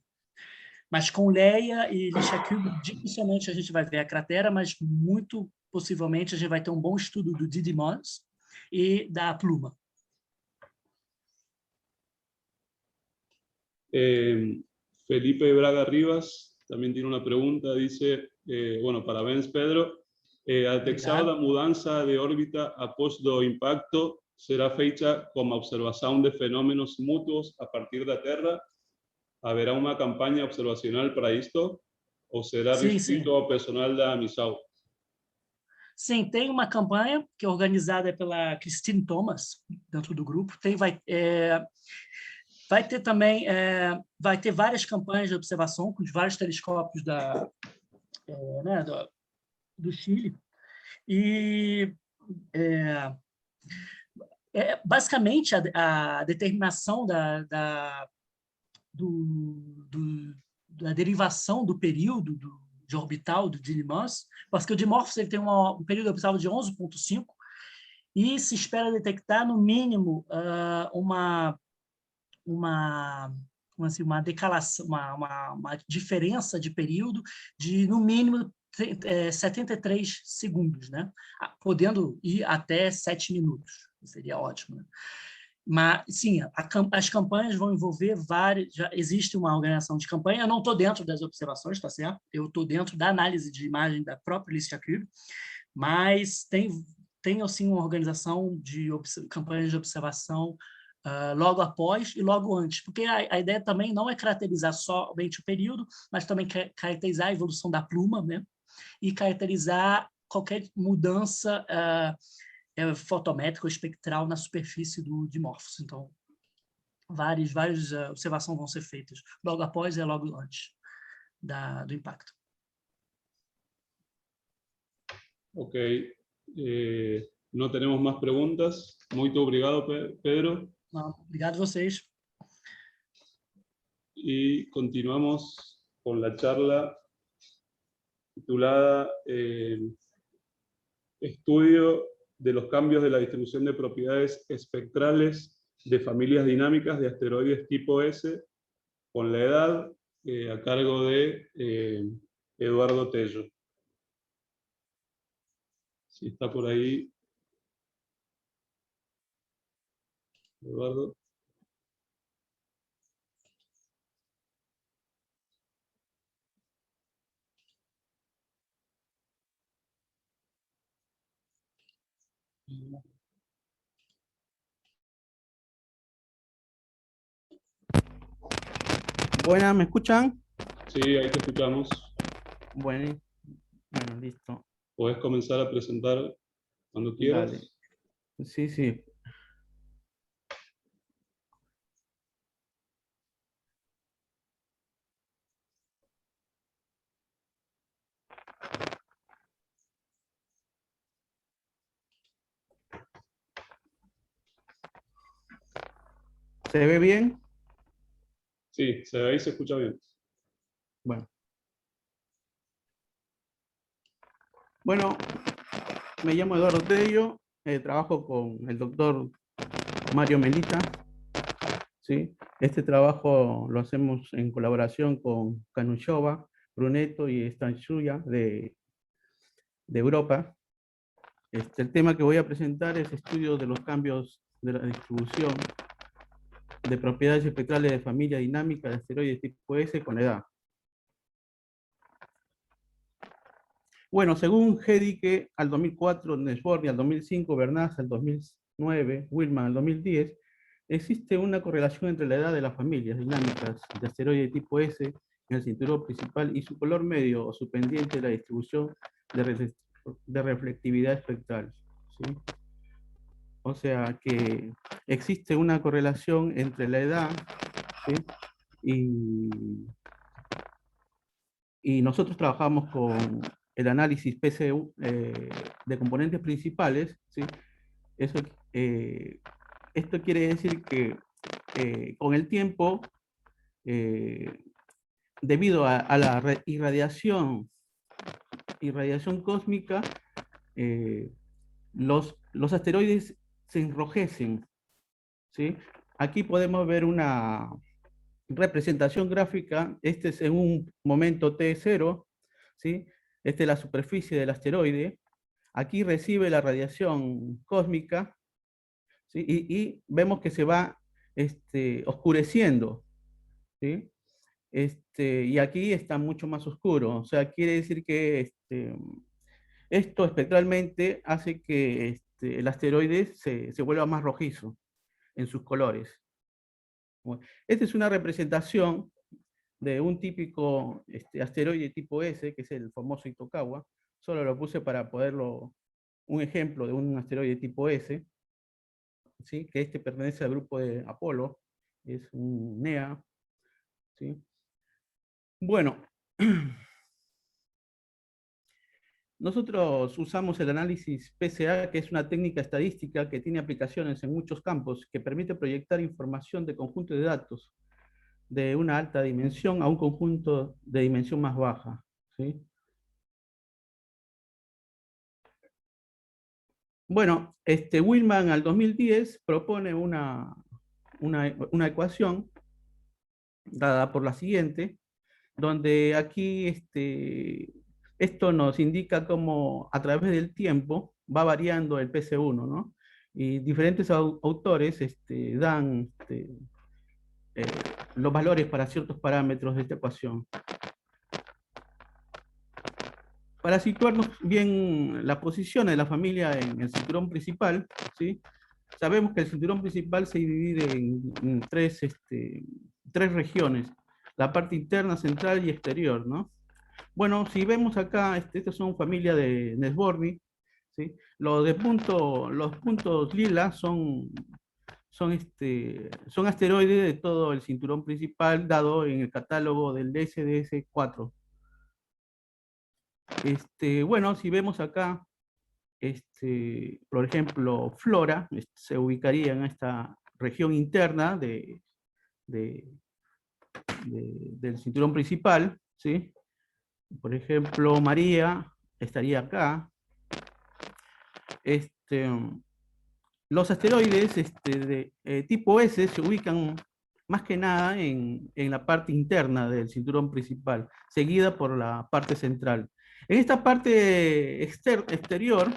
Mas com Leia e Licia Cube, dificilmente a gente vai ver a cratera, mas muito possivelmente a gente vai ter um bom estudo do Didymos e da Pluma. Felipe Braga Rivas también tiene una pregunta, dice, bueno, parabéns Pedro, a detección da mudança de órbita após do impacto será feita como observación de fenómenos mutuos a partir da Terra? ¿Haverá una campaña observacional para esto? ¿O será restrito ao personal da missão? Sim, tem uma campanha que é organizada pela Christine Thomas, dentro do grupo. Vai ter também vai ter várias campanhas de observação com vários telescópios do Chile. E, basicamente, a determinação da derivação do período de orbital do Didymos, porque o Dimorphos ele tem um período orbital de 11,5 e se espera detectar, no mínimo, uma decalação, uma diferença de período de, no mínimo, 73 segundos, né? Podendo ir até 7 minutos. Seria ótimo, né? Mas, sim, as campanhas vão envolver várias... Já existe uma organização de campanha, eu não estou dentro das observações, tá certo? Eu estou dentro da análise de imagem da própria Licia Cube, mas tem assim, uma organização de campanhas de observação logo após e logo antes, porque a ideia também não é caracterizar somente o período, mas também caracterizar a evolução da pluma, né? E caracterizar qualquer mudança fotométrica ou espectral na superfície do Dimorphos. Então, várias observações vão ser feitas logo após e logo antes do impacto. Ok. No tenemos más preguntas. Muito obrigado, Pedro. Obrigado a vocês. Y continuamos con la charla titulada Estudio de los cambios de la distribución de propiedades espectrales de familias dinámicas de asteroides tipo S con la edad, a cargo de Eduardo Tello. Si está por ahí, Eduardo. Buenas, ¿me escuchan? Sí, ahí te escuchamos. Bueno, listo. Podés comenzar a presentar cuando quieras. Dale. Sí, sí. ¿Se ve bien? Sí, se ve y se escucha bien. Bueno, me llamo Eduardo Tello, trabajo con el doctor Mario Melita. ¿Sí? Este trabajo lo hacemos en colaboración con Kanushova, Brunetto y Stanchuya de Europa. El tema que voy a presentar es estudio de los cambios de la distribución de propiedades espectrales de familia dinámica de asteroides tipo S con edad. Bueno, según Hedicke al 2004, Nesborny al 2005, Bernas al 2009, Willman al 2010, existe una correlación entre la edad de las familias dinámicas de asteroide tipo S en el cinturón principal y su color medio o su pendiente de la distribución de reflectividad espectral, ¿sí? O sea que existe una correlación entre la edad, ¿sí? y nosotros trabajamos con el análisis PCU de componentes principales, ¿sí? Eso, esto quiere decir que con el tiempo, debido a la irradiación cósmica, los asteroides se enrojecen, ¿sí? Aquí podemos ver una representación gráfica. Este es en un momento T0, ¿sí? Esta es la superficie del asteroide. Aquí recibe la radiación cósmica, ¿sí? Y vemos que se va oscureciendo, ¿sí? Y aquí está mucho más oscuro. O sea, quiere decir que esto espectralmente hace que el asteroide se vuelva más rojizo en sus colores. Bueno, esta es una representación de un típico asteroide tipo S, que es el famoso Itokawa. Solo lo puse para poderlo, un ejemplo de un asteroide tipo S, ¿sí? Que pertenece al grupo de Apolo, es un NEA, ¿sí? Bueno, nosotros usamos el análisis PCA, que es una técnica estadística que tiene aplicaciones en muchos campos, que permite proyectar información de conjunto de datos de una alta dimensión a un conjunto de dimensión más baja, ¿sí? Bueno, Willman al 2010 propone una ecuación dada por la siguiente, donde aquí esto nos indica cómo a través del tiempo va variando el PC1, ¿no? Y diferentes autores dan los valores para ciertos parámetros de esta ecuación. Para situarnos bien la posición de la familia en el cinturón principal, ¿sí? Sabemos que el cinturón principal se divide en tres regiones: la parte interna, central y exterior, ¿no? Bueno, si vemos acá, estas son familia de Nesborny, ¿sí? Los puntos lila son asteroides de todo el cinturón principal dado en el catálogo del SDS4. Bueno, si vemos acá, por ejemplo, Flora se ubicaría en esta región interna del cinturón principal, ¿sí? Por ejemplo, María estaría acá. Los asteroides de tipo S se ubican más que nada en la parte interna del cinturón principal, seguida por la parte central. En esta parte exterior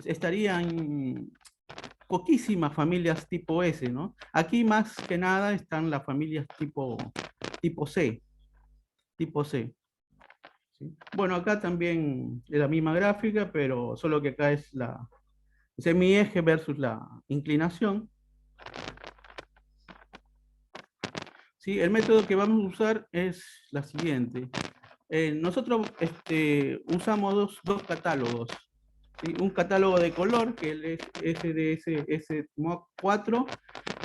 estarían poquísimas familias tipo S, ¿no? Aquí más que nada están las familias tipo C. Tipo C. ¿Sí? Bueno, acá también es la misma gráfica, pero solo que acá es mi eje versus la inclinación. ¿Sí? El método que vamos a usar es la siguiente. Nosotros usamos dos catálogos. ¿Sí? Un catálogo de color, que es SDS S4,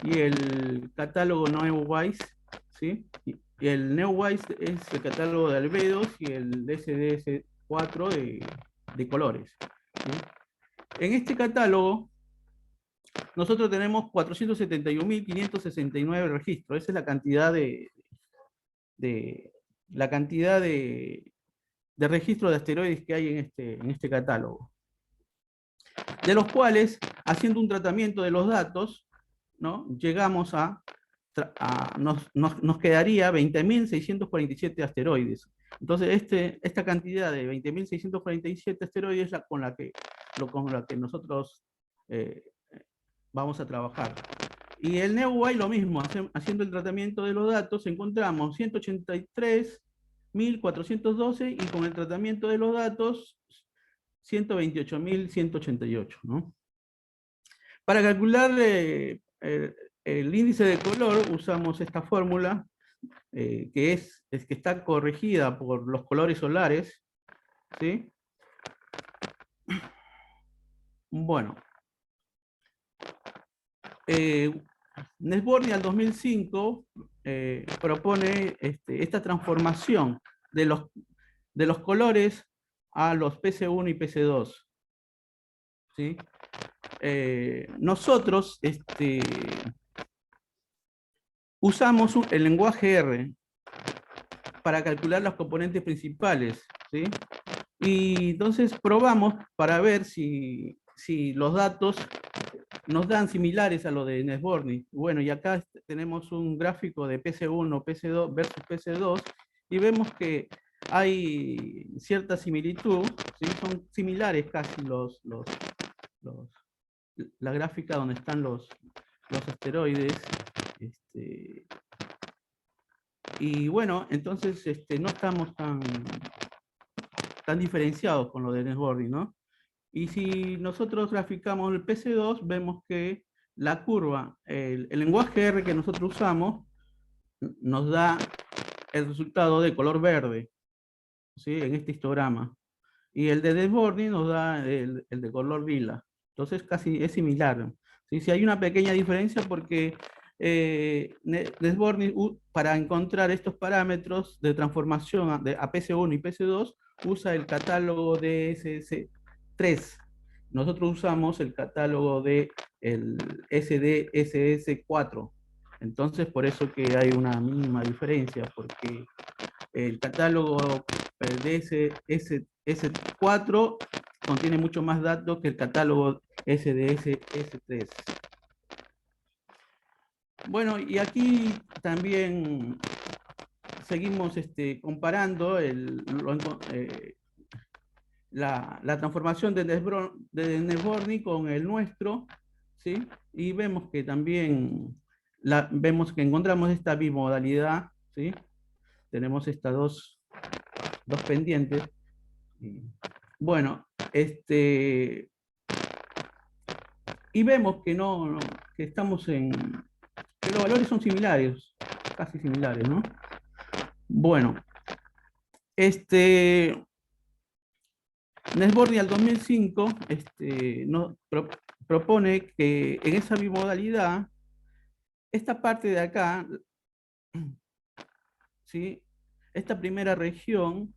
y el catálogo Neowise, ¿sí? Y el Neowise es el catálogo de albedos y el SDS4 de colores, ¿sí? En este catálogo nosotros tenemos 471.569 registros. Esa es la cantidad de registros de asteroides que hay en este catálogo. De los cuales, haciendo un tratamiento de los datos, ¿no? Llegamos nos quedaría 20.647 asteroides. Entonces, esta cantidad de 20.647 asteroides es con la que nosotros vamos a trabajar. Y el Neowise lo mismo, haciendo el tratamiento de los datos, encontramos 183.412 y con el tratamiento de los datos 128.188, ¿no? Para calcular el índice de color usamos esta fórmula, que es que está corregida por los colores solares, ¿sí? Bueno, Nesborni al 2005 propone esta transformación de los colores a los PC1 y PC2. ¿Sí? Nosotros usamos el lenguaje R para calcular los componentes principales, ¿sí? Y entonces probamos para ver si los datos nos dan similares a lo de Nesborni. Bueno, y acá tenemos un gráfico de PC1, PC2 versus PC2, y vemos que hay cierta similitud, ¿sí? Son similares casi la gráfica donde están los asteroides. Y bueno, entonces no estamos tan diferenciados con lo de Nesborni, ¿no? Y si nosotros graficamos el PC2, vemos que la curva, el lenguaje R que nosotros usamos, nos da el resultado de color verde, ¿sí? En este histograma. Y el de Nesborni nos da el de color lila. Entonces casi es similar. ¿Sí? Si hay una pequeña diferencia porque Nesborni, para encontrar estos parámetros de transformación a PC1 y PC2, usa el catálogo de SS3. Nosotros usamos el catálogo de el SDSS4. Entonces, por eso que hay una mínima diferencia, porque el catálogo de SS4 contiene mucho más datos que el catálogo SDSS3. Bueno, y aquí también seguimos comparando la transformación de Nesborni con el nuestro, ¿sí? Y vemos que también vemos que encontramos esta bimodalidad, ¿sí? Tenemos estas dos pendientes. Bueno, y vemos que que estamos que los valores son similares, casi similares, ¿no? Bueno, Nesborni al 2005 propone que en esa bimodalidad, esta parte de acá, ¿sí? Esta primera región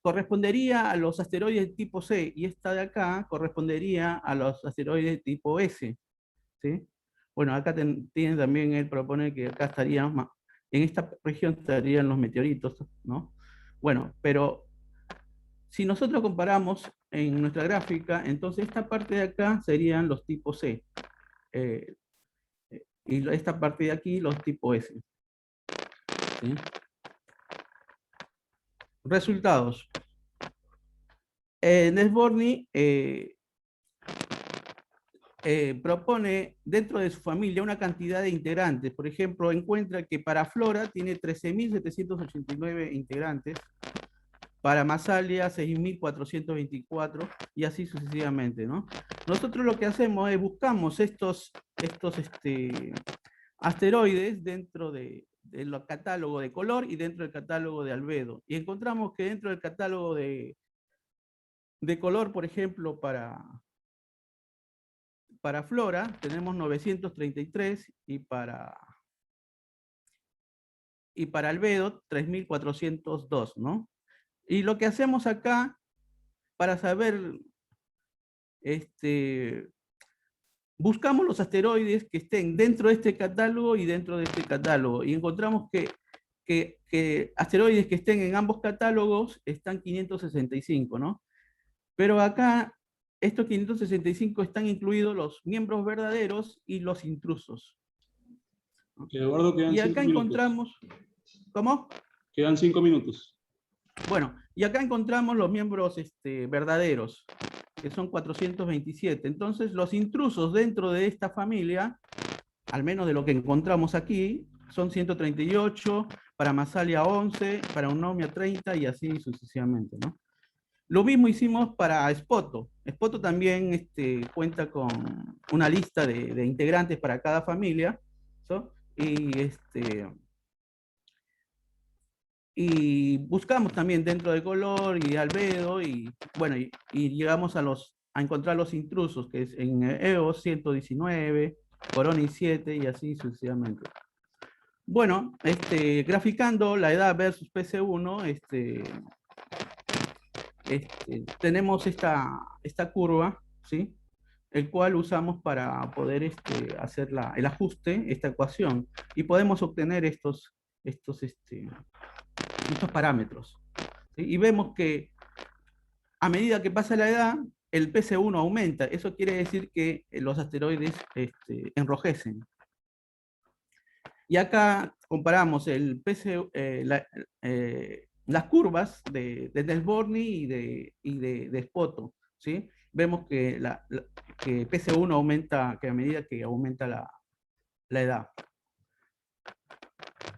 correspondería a los asteroides de tipo C, y esta de acá correspondería a los asteroides de tipo S, ¿sí? Bueno, acá tiene también, él propone que acá estarían, en esta región estarían los meteoritos, ¿no? Bueno, pero si nosotros comparamos en nuestra gráfica, entonces esta parte de acá serían los tipos C, y esta parte de aquí los tipos S. ¿Sí? Resultados. Nesborni propone dentro de su familia una cantidad de integrantes. Por ejemplo, encuentra que para Flora tiene 13.789 integrantes, para Massalia 6.424, y así sucesivamente, ¿no? Nosotros lo que hacemos es buscamos estos asteroides dentro del catálogo de color y dentro del catálogo de albedo, y encontramos que dentro del catálogo de color, por ejemplo, para Flora tenemos 933, y para albedo 3.402, ¿no? Y lo que hacemos acá para saber, buscamos los asteroides que estén dentro de este catálogo y dentro de este catálogo, y encontramos que asteroides que estén en ambos catálogos están 565, ¿no? Pero acá, estos 565 están incluidos los miembros verdaderos y los intrusos. Eduardo, quedan y acá 5 minutos. Encontramos, ¿cómo? Quedan 5 minutos. Bueno, y acá encontramos los miembros verdaderos, que son 427. Entonces, los intrusos dentro de esta familia, al menos de lo que encontramos aquí, son 138, para Massalia 11, para Eunomia 30, y así sucesivamente, ¿no? Lo mismo hicimos para Spoto. Spoto también cuenta con una lista de integrantes para cada familia, ¿so? Y buscamos también dentro de color y albedo, y bueno, y llegamos a encontrar los intrusos, que es en EO 119, Coroni 7 y así sucesivamente. Bueno, graficando la edad versus PC1, tenemos esta curva, ¿sí? El cual usamos para poder hacer el ajuste, esta ecuación, y podemos obtener estos parámetros, ¿sí? Y vemos que a medida que pasa la edad, el PC1 aumenta. Eso quiere decir que los asteroides enrojecen. Y acá comparamos el las curvas de Desborni y de Spoto, ¿sí? Vemos que, que PC1 aumenta, que a medida que aumenta la edad.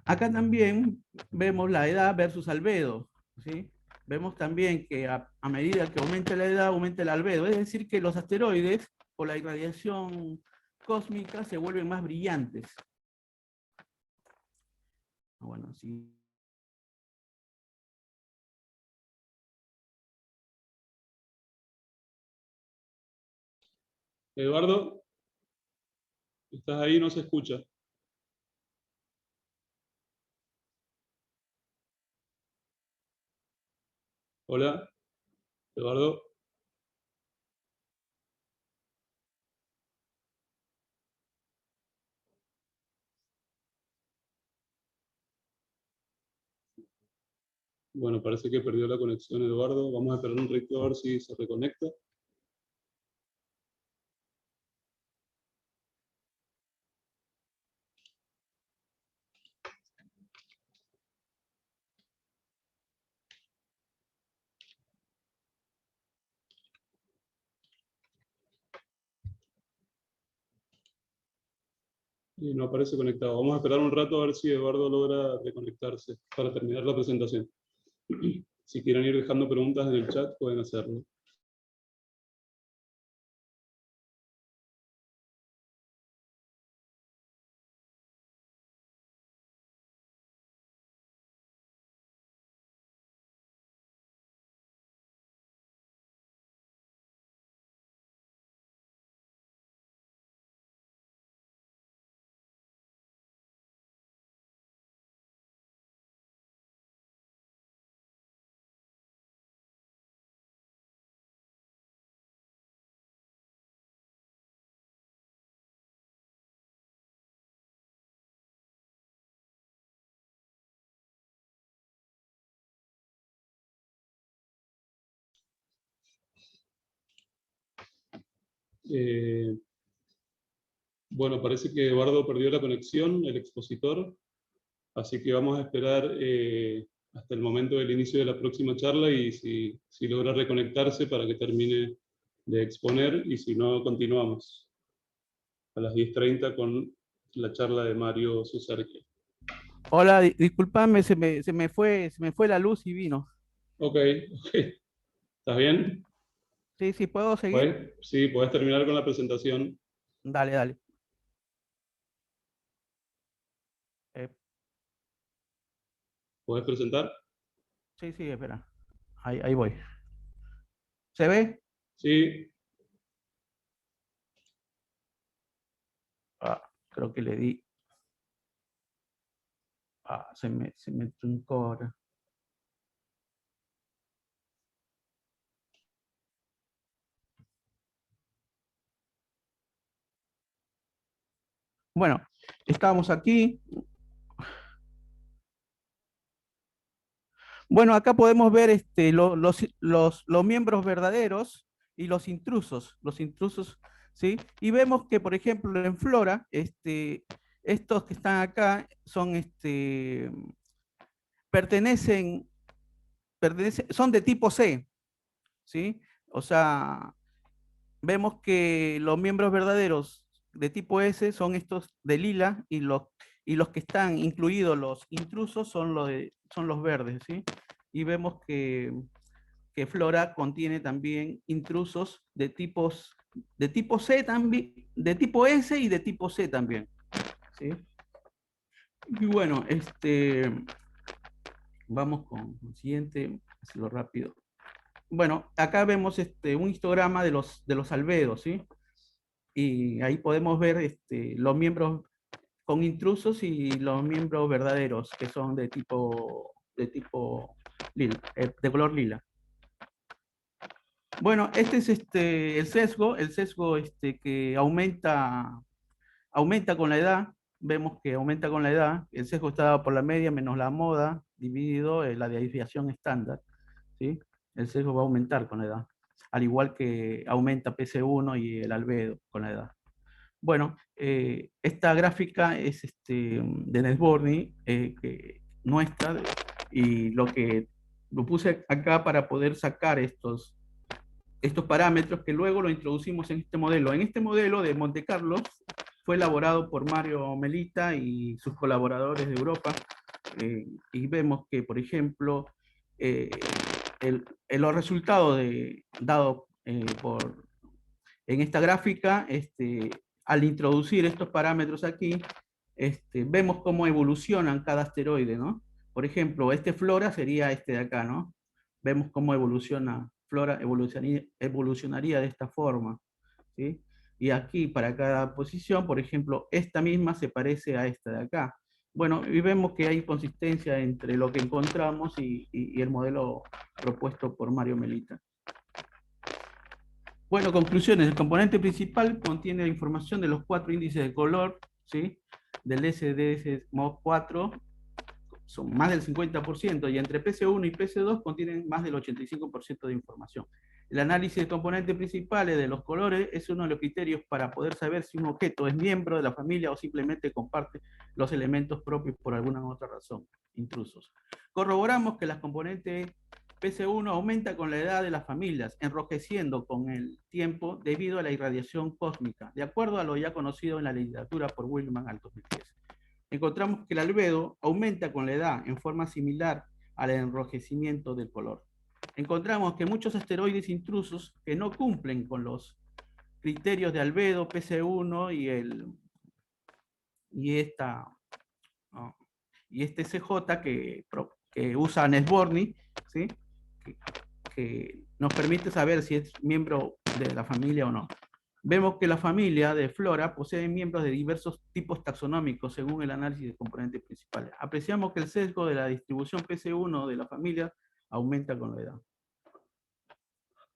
Acá también vemos la edad versus albedo, ¿sí? Vemos también que a medida que aumenta la edad, aumenta el albedo. Es decir, que los asteroides, por la irradiación cósmica, se vuelven más brillantes. Bueno, sí. Eduardo, ¿estás ahí? No se escucha. Hola, Eduardo. Bueno, parece que perdió la conexión Eduardo. Vamos a esperar un ratito a ver si se reconecta. Y no aparece conectado. Vamos a esperar un rato a ver si Eduardo logra reconectarse para terminar la presentación. Si quieren ir dejando preguntas en el chat, pueden hacerlo. Bueno, parece que Eduardo perdió la conexión, el expositor, así que vamos a esperar hasta el momento del inicio de la próxima charla y si logra reconectarse para que termine de exponer, y si no, continuamos a las 10:30 con la charla de Mario Susarque. Hola, disculpame, se me fue la luz y vino. Ok. ¿Estás bien? Sí, ¿puedo seguir? Sí, puedes terminar con la presentación. Dale. ¿Puedes presentar? Sí, espera. Ahí voy. ¿Se ve? Sí. Creo que le di. Se me truncó ahora. Bueno, estábamos aquí. Bueno, acá podemos ver los miembros verdaderos y los intrusos, ¿sí? Y vemos que, por ejemplo, en Flora, estos que están acá son, son de tipo C, ¿sí? O sea, vemos que los miembros verdaderos de tipo S son estos de lila, y los que están incluidos, los intrusos, son los verdes, ¿sí? Y vemos que que flora contiene también intrusos de tipo C también, de tipo S y de tipo C también. ¿Sí? Y bueno, vamos con el siguiente, hacerlo rápido. Bueno, acá vemos un histograma de los albedos, ¿sí? Y ahí podemos ver los miembros con intrusos y los miembros verdaderos, que son de tipo lila, de color lila. Bueno, este es el sesgo que aumenta con la edad. Vemos que aumenta con la edad. El sesgo está dado por la media menos la moda, dividido la desviación estándar, ¿sí? El sesgo va a aumentar con la edad, al igual que aumenta PC1 y el albedo con la edad. Bueno, esta gráfica es de Nesborny, nuestra, y lo puse acá para poder sacar estos parámetros que luego lo introducimos en este modelo. En este modelo de Monte Carlo fue elaborado por Mario Melita y sus colaboradores de Europa, y vemos que, por ejemplo, los resultados dados en esta gráfica, al introducir estos parámetros aquí, vemos cómo evolucionan cada asteroide, ¿no? Por ejemplo, Flora sería de acá, ¿no? Vemos cómo evoluciona, Flora evolucionaría de esta forma, ¿sí? Y aquí, para cada posición, por ejemplo, esta misma se parece a esta de acá. Bueno, y vemos que hay consistencia entre lo que encontramos y el modelo propuesto por Mario Melita. Bueno, conclusiones. El componente principal contiene la información de los 4 índices de color, ¿sí? Del SDS-MOD4, son más del 50%, y entre PC1 y PC2 contienen más del 85% de información. El análisis del componente principal de los colores es uno de los criterios para poder saber si un objeto es miembro de la familia o simplemente comparte los elementos propios por alguna otra razón, intrusos. Corroboramos que las componentes PC1 aumenta con la edad de las familias, enrojeciendo con el tiempo debido a la irradiación cósmica, de acuerdo a lo ya conocido en la literatura por Willman al 2010. Encontramos que el albedo aumenta con la edad en forma similar al enrojecimiento del color. Encontramos que muchos asteroides intrusos que no cumplen con los criterios de albedo, PC1 y este CJ que usa Nesborny, ¿sí? que nos permite saber si es miembro de la familia o no. Vemos que la familia de Flora posee miembros de diversos tipos taxonómicos según el análisis de componentes principales. Apreciamos que el sesgo de la distribución PC1 de la familia aumenta con la edad.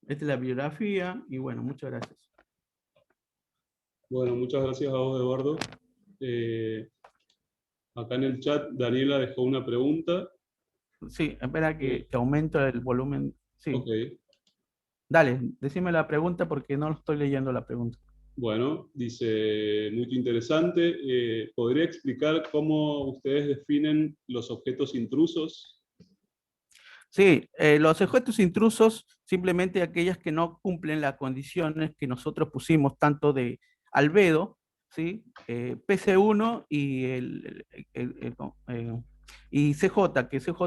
Esta es la bibliografía y bueno, muchas gracias. Bueno, muchas gracias a vos, Eduardo. Acá en el chat Daniela dejó una pregunta. Sí, espera que aumento el volumen. Sí. Ok. Dale, decime la pregunta porque no estoy leyendo la pregunta. Bueno, dice, muy interesante. ¿Podría explicar cómo ustedes definen los objetos intrusos? Sí, los objetos intrusos, simplemente aquellas que no cumplen las condiciones que nosotros pusimos, tanto de albedo, ¿sí? PC1 y CJ, que CJ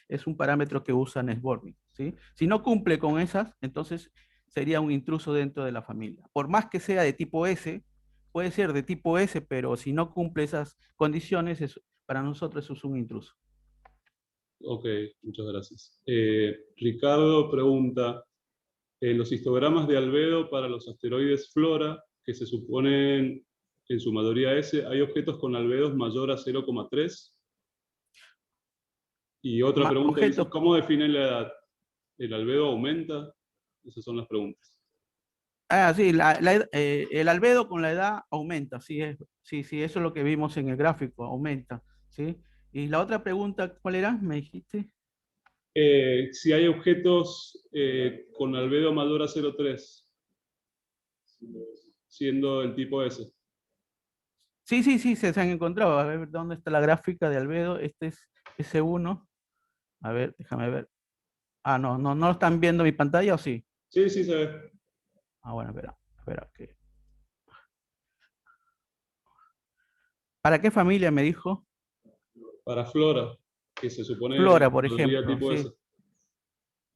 es un parámetro que usa Nesborny, ¿sí? Si no cumple con esas, entonces sería un intruso dentro de la familia. Por más que sea de tipo S, puede ser de tipo S, pero si no cumple esas condiciones, para nosotros eso es un intruso. Ok, muchas gracias. Ricardo pregunta, en los histogramas de albedo para los asteroides Flora, que se suponen en su mayoría S, ¿hay objetos con albedos mayor a 0,3? Y otra pregunta dice, ¿cómo definen la edad? ¿El albedo aumenta? Esas son las preguntas. Sí, el albedo con la edad aumenta, sí, eso es lo que vimos en el gráfico, aumenta, ¿sí? Y la otra pregunta, ¿cuál era? ¿Me dijiste? Si hay objetos con albedo mayor a 0,3, siendo el tipo S. Sí, se han encontrado. A ver, ¿dónde está la gráfica de albedo? Este es S1. A ver, déjame ver. Ah, no lo están viendo mi pantalla, ¿o sí? Sí, se ve. Ah, bueno, espera. ¿Para qué familia me dijo? Para Flora, que se supone Flora, por podría ejemplo, tipo sí. S.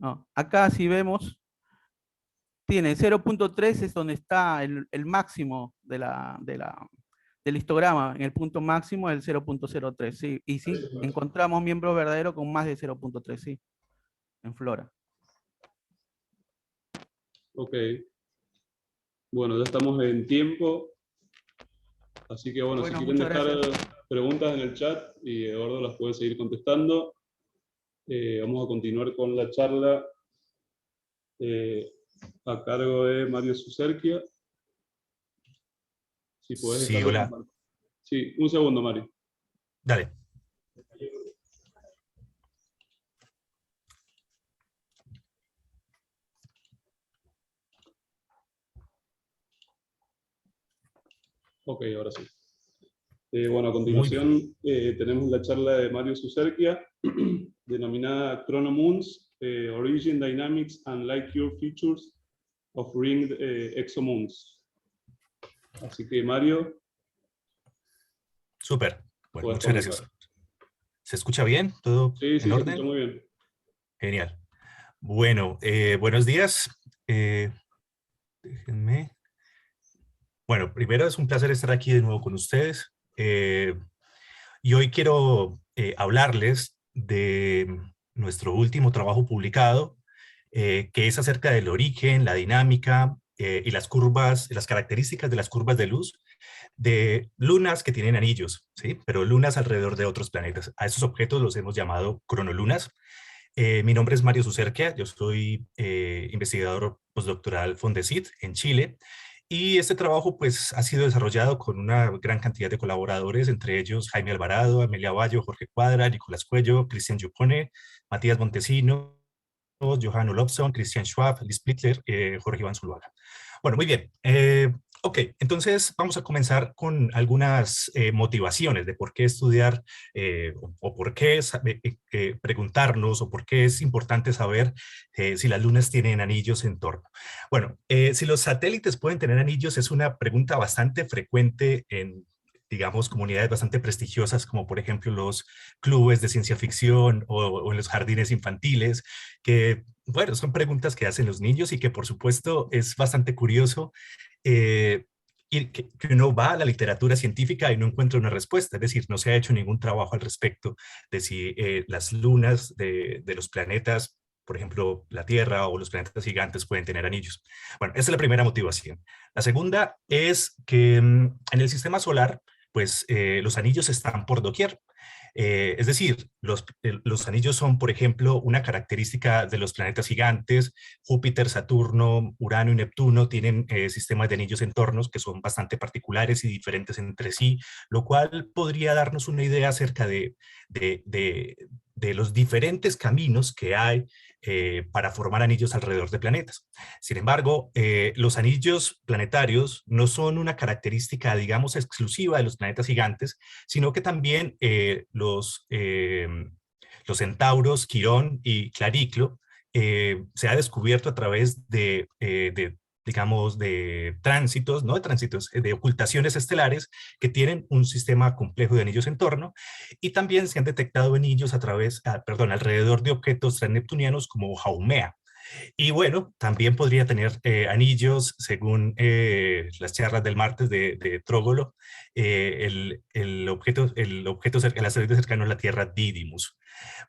No, acá si vemos, tiene 0.3 es donde está el máximo del histograma. En el punto máximo es el 0.03, sí. Y sí, encontramos miembro verdadero con más de 0.3, sí, en flora. Ok. Bueno, ya estamos en tiempo. Así que bueno, si quieren muchas dejar gracias. preguntas en el chat y Eduardo las puede seguir contestando. Vamos a continuar con la charla a cargo de Mario Suserquia. Si puedes Sí, dejarlo. hola. Sí, un segundo, Mario. Dale. Ok, ahora sí. Bueno, a Muy bien. continuación tenemos la charla de Mario Suserquia, denominada Chronomoons, Origin, Dynamics, and Light-Year Features of Ringed Exomoons. Así que, Mario, Súper. Bueno, puedes muchas comenzar. gracias. ¿Se escucha bien? ¿Todo Sí, sí, en se escucha orden? muy bien. Genial. Bueno, buenos días. Déjenme. Bueno, primero es un placer estar aquí de nuevo con ustedes. Y hoy quiero hablarles de nuestro último trabajo publicado, que es acerca del origen, la dinámica y las curvas, las características de las curvas de luz de lunas que tienen anillos, ¿sí? Pero lunas alrededor de otros planetas. A esos objetos los hemos llamado cronolunas. Mi nombre es Mario Suserquia, yo soy investigador postdoctoral Fondesit en Chile, y este trabajo pues ha sido desarrollado con una gran cantidad de colaboradores, entre ellos Jaime Alvarado, Amelia Bayo, Jorge Cuadra, Nicolás Cuello, Cristian Yupone, Matías Montesino, Johan Olofsson, Christian Schwab, Liz Plittler, Jorge Iván Zuluaga. Bueno, muy bien. Ok, entonces vamos a comenzar con algunas motivaciones de por qué estudiar o por qué preguntarnos o por qué es importante saber si las lunas tienen anillos en torno. Bueno, si los satélites pueden tener anillos es una pregunta bastante frecuente en, digamos, comunidades bastante prestigiosas, como por ejemplo los clubes de ciencia ficción o en los jardines infantiles, que, bueno, son preguntas que hacen los niños y que por supuesto es bastante curioso y que uno va a la literatura científica y no encuentra una respuesta, es decir, no se ha hecho ningún trabajo al respecto de si las lunas de los planetas, por ejemplo, la Tierra o los planetas gigantes pueden tener anillos. Bueno, esa es la primera motivación. La segunda es que en el sistema solar, pues los anillos están por doquier. Es decir, los anillos son, por ejemplo, una característica de los planetas gigantes. Júpiter, Saturno, Urano y Neptuno tienen sistemas de anillos en tornos que son bastante particulares y diferentes entre sí, lo cual podría darnos una idea acerca de los diferentes caminos que hay para formar anillos alrededor de planetas. Sin embargo, los anillos planetarios no son una característica, digamos, exclusiva de los planetas gigantes, sino que también los centauros, Quirón y Clariclo, se ha descubierto a través digamos, de tránsitos, no de tránsitos, de ocultaciones estelares que tienen un sistema complejo de anillos en torno, y también se han detectado anillos alrededor de objetos transneptunianos como Haumea. Y bueno, también podría tener anillos, según las charlas del martes de Trógolo, el asteroide cercano a la Tierra, Didymos.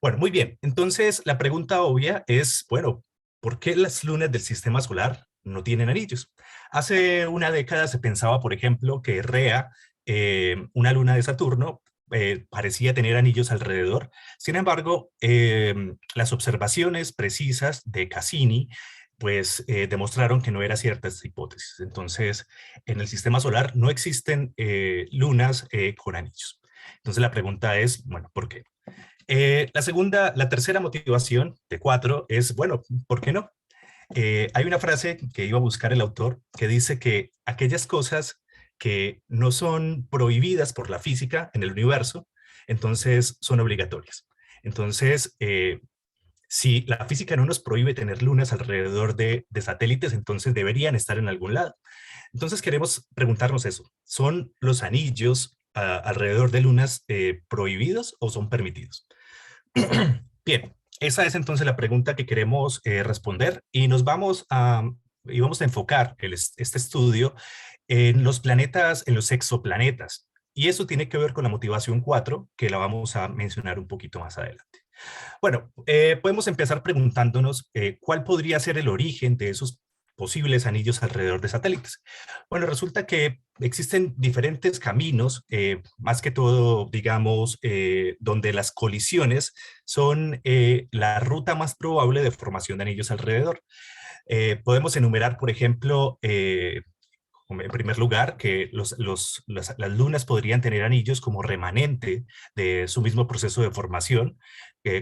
Bueno, muy bien. Entonces, la pregunta obvia es, bueno, ¿por qué las lunas del sistema solar no tienen anillos? Hace una década se pensaba, por ejemplo, que Rea, una luna de Saturno, parecía tener anillos alrededor. Sin embargo, las observaciones precisas de Cassini pues demostraron que no era cierta esta hipótesis. Entonces, en el sistema solar no existen lunas con anillos. Entonces la pregunta es, bueno, ¿por qué? La tercera motivación de 4 es, bueno, ¿por qué no? Hay una frase que iba a buscar el autor que dice que aquellas cosas que no son prohibidas por la física en el universo, entonces son obligatorias. Entonces, si la física no nos prohíbe tener lunas alrededor de satélites, entonces deberían estar en algún lado. Entonces queremos preguntarnos eso. ¿Son los anillos alrededor de lunas prohibidos o son permitidos? Bien, esa es entonces la pregunta que queremos responder y vamos a enfocar este estudio en los planetas, en los exoplanetas. Y eso tiene que ver con la motivación 4, que la vamos a mencionar un poquito más adelante. Bueno, podemos empezar preguntándonos cuál podría ser el origen de esos posibles anillos alrededor de satélites. Bueno, resulta que existen diferentes caminos, más que todo, digamos, donde las colisiones son la ruta más probable de formación de anillos alrededor. Podemos enumerar, por ejemplo, en primer lugar, que las lunas podrían tener anillos como remanente de su mismo proceso de formación,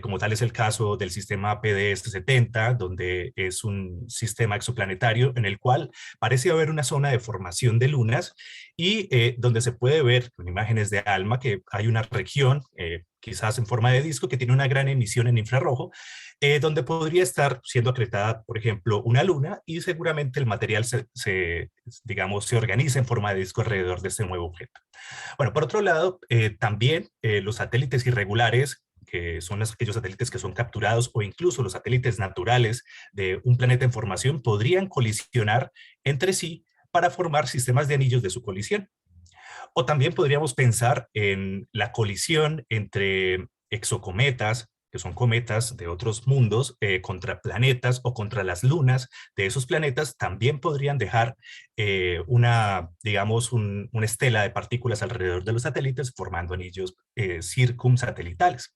como tal es el caso del sistema PDS-70, donde es un sistema exoplanetario en el cual parece haber una zona de formación de lunas y donde se puede ver con imágenes de ALMA que hay una región, quizás en forma de disco, que tiene una gran emisión en infrarrojo, donde podría estar siendo acretada, por ejemplo, una luna y seguramente el material digamos, se organiza en forma de disco alrededor de este nuevo objeto. Bueno, por otro lado, también los satélites irregulares, que son aquellos satélites que son capturados o incluso los satélites naturales de un planeta en formación, podrían colisionar entre sí para formar sistemas de anillos de su colisión. O también podríamos pensar en la colisión entre exocometas, que son cometas de otros mundos, contra planetas o contra las lunas de esos planetas, también podrían dejar digamos, una estela de partículas alrededor de los satélites, formando anillos circumsatelitales.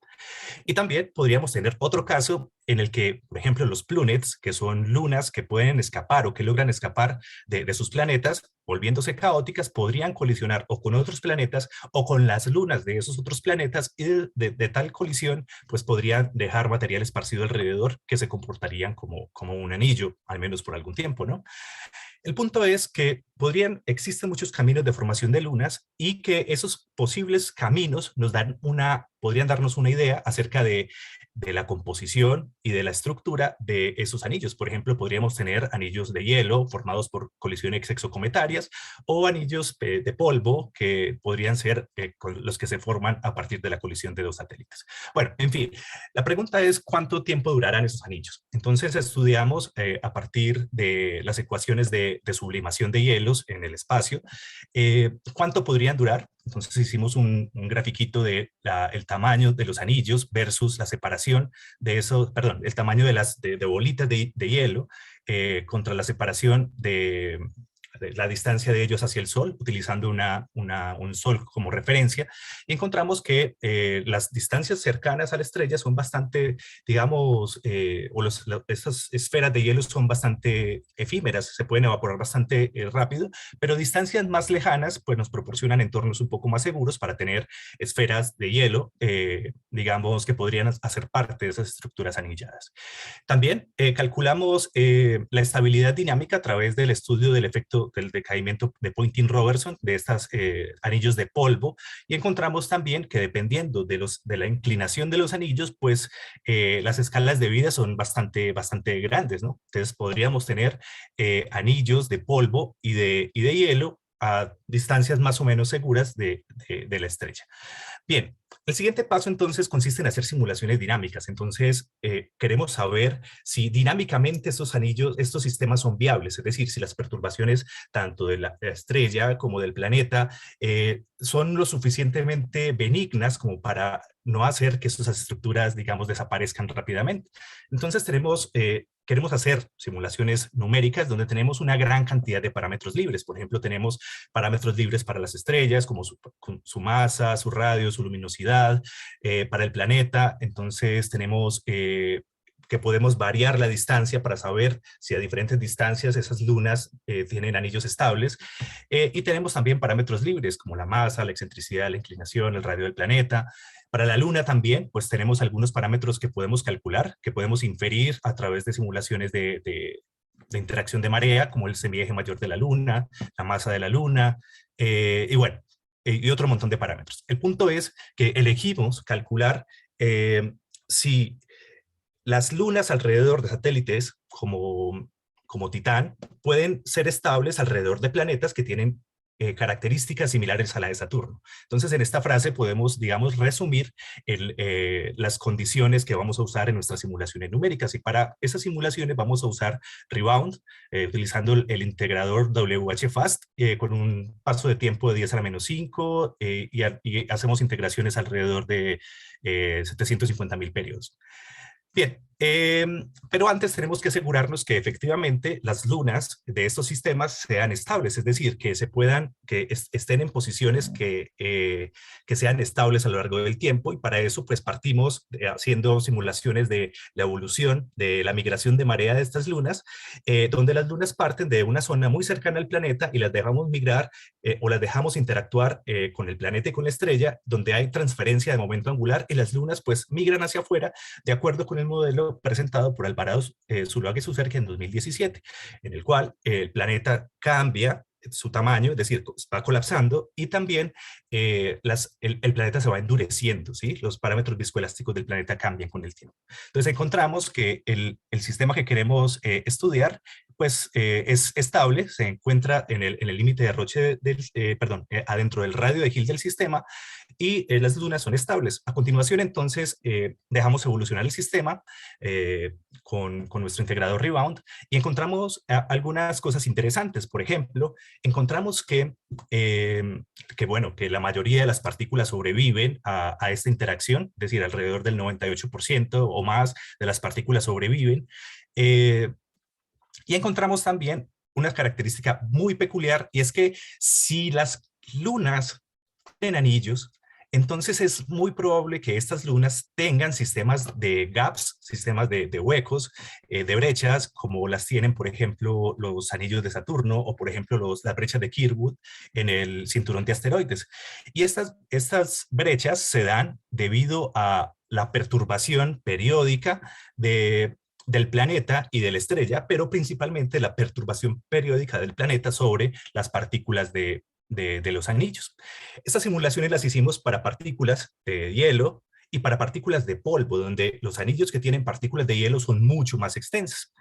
Y también podríamos tener otro caso en el que, por ejemplo, los planets, que son lunas que pueden escapar o que logran escapar de sus planetas, volviéndose caóticas, podrían colisionar o con otros planetas o con las lunas de esos otros planetas y de tal colisión, pues podrían dejar material esparcido alrededor que se comportarían como un anillo, al menos por algún tiempo, ¿no? El punto es que existen muchos caminos de formación de lunas y que esos posibles caminos podrían darnos una idea acerca de la composición y de la estructura de esos anillos. Por ejemplo, podríamos tener anillos de hielo formados por colisiones exocometarias o anillos de polvo que podrían ser los que se forman a partir de la colisión de dos satélites. Bueno, en fin, la pregunta es ¿cuánto tiempo durarán esos anillos? Entonces estudiamos a partir de las ecuaciones de sublimación de hielos en el espacio, ¿cuánto podrían durar? Entonces hicimos un grafiquito de el tamaño de los anillos versus la separación de eso, perdón, el tamaño de bolitas de hielo contra la separación de la distancia de ellos hacia el Sol, utilizando un Sol como referencia, y encontramos que las distancias cercanas a la estrella son bastante, digamos, estas esferas de hielo son bastante efímeras, se pueden evaporar bastante rápido, pero distancias más lejanas pues nos proporcionan entornos un poco más seguros para tener esferas de hielo, digamos, que podrían hacer parte de esas estructuras anilladas. También calculamos la estabilidad dinámica a través del estudio del efecto del decaimiento de Poynting-Robertson de estos anillos de polvo, y encontramos también que dependiendo de la inclinación de los anillos, pues las escalas de vida son bastante grandes, ¿no? Entonces podríamos tener anillos de polvo y de hielo a distancias más o menos seguras de la estrella. Bien, el siguiente paso entonces consiste en hacer simulaciones dinámicas. Entonces queremos saber si dinámicamente estos sistemas son viables, es decir, si las perturbaciones tanto de la estrella como del planeta son lo suficientemente benignas como para no hacer que estas estructuras, digamos, desaparezcan rápidamente. Entonces queremos hacer simulaciones numéricas donde tenemos una gran cantidad de parámetros libres. Por ejemplo, tenemos parámetros libres para las estrellas, como su masa, su radio, su luminosidad, para el planeta. Entonces tenemos que podemos variar la distancia para saber si a diferentes distancias esas lunas tienen anillos estables. Y tenemos también parámetros libres, como la masa, la excentricidad, la inclinación, el radio del planeta. Para la Luna también, pues tenemos algunos parámetros que podemos calcular, que podemos inferir a través de simulaciones de interacción de marea, como el semieje mayor de la Luna, la masa de la Luna, y bueno, y otro montón de parámetros. El punto es que elegimos calcular si las lunas alrededor de satélites como Titán pueden ser estables alrededor de planetas que tienen características similares a la de Saturno. Entonces, en esta frase podemos, digamos, resumir las condiciones que vamos a usar en nuestras simulaciones numéricas. Y para esas simulaciones vamos a usar Rebound, utilizando el integrador WH-Fast, con un paso de tiempo de 10 a la menos 5, y hacemos integraciones alrededor de 750.000 periodos. Bien, pero antes tenemos que asegurarnos que efectivamente las lunas de estos sistemas sean estables, es decir, que estén en posiciones que sean estables a lo largo del tiempo, y para eso pues partimos haciendo simulaciones de la evolución, de la migración de marea de estas lunas, donde las lunas parten de una zona muy cercana al planeta y las dejamos migrar o las dejamos interactuar con el planeta y con la estrella, donde hay transferencia de momento angular, y las lunas pues migran hacia afuera de acuerdo con el modelo presentado por Alvarado Zuluaga y Sucerca en 2017, en el cual el planeta cambia su tamaño, es decir, va colapsando, y también el planeta se va endureciendo, ¿sí? Los parámetros viscoelásticos del planeta cambian con el tiempo. Entonces encontramos que el sistema que queremos estudiar pues es estable, se encuentra en el límite de Roche, adentro del radio de Hill del sistema, y las lunas son estables. A continuación, entonces, dejamos evolucionar el sistema con nuestro integrador Rebound, y encontramos algunas cosas interesantes. Por ejemplo, encontramos que la mayoría de las partículas sobreviven a esta interacción, es decir, alrededor del 98% o más de las partículas sobreviven. Y encontramos también una característica muy peculiar, y es que si las lunas tienen anillos, entonces es muy probable que estas lunas tengan sistemas de gaps, sistemas de huecos, de brechas, como las tienen, por ejemplo, los anillos de Saturno, o por ejemplo las brechas de Kirkwood en el cinturón de asteroides. Y estas brechas se dan debido a la perturbación periódica del planeta y de la estrella, pero principalmente la perturbación periódica del planeta sobre las partículas de los anillos. Estas simulaciones las hicimos para partículas de hielo y para partículas de polvo, donde los anillos que tienen partículas de hielo son mucho más extensas.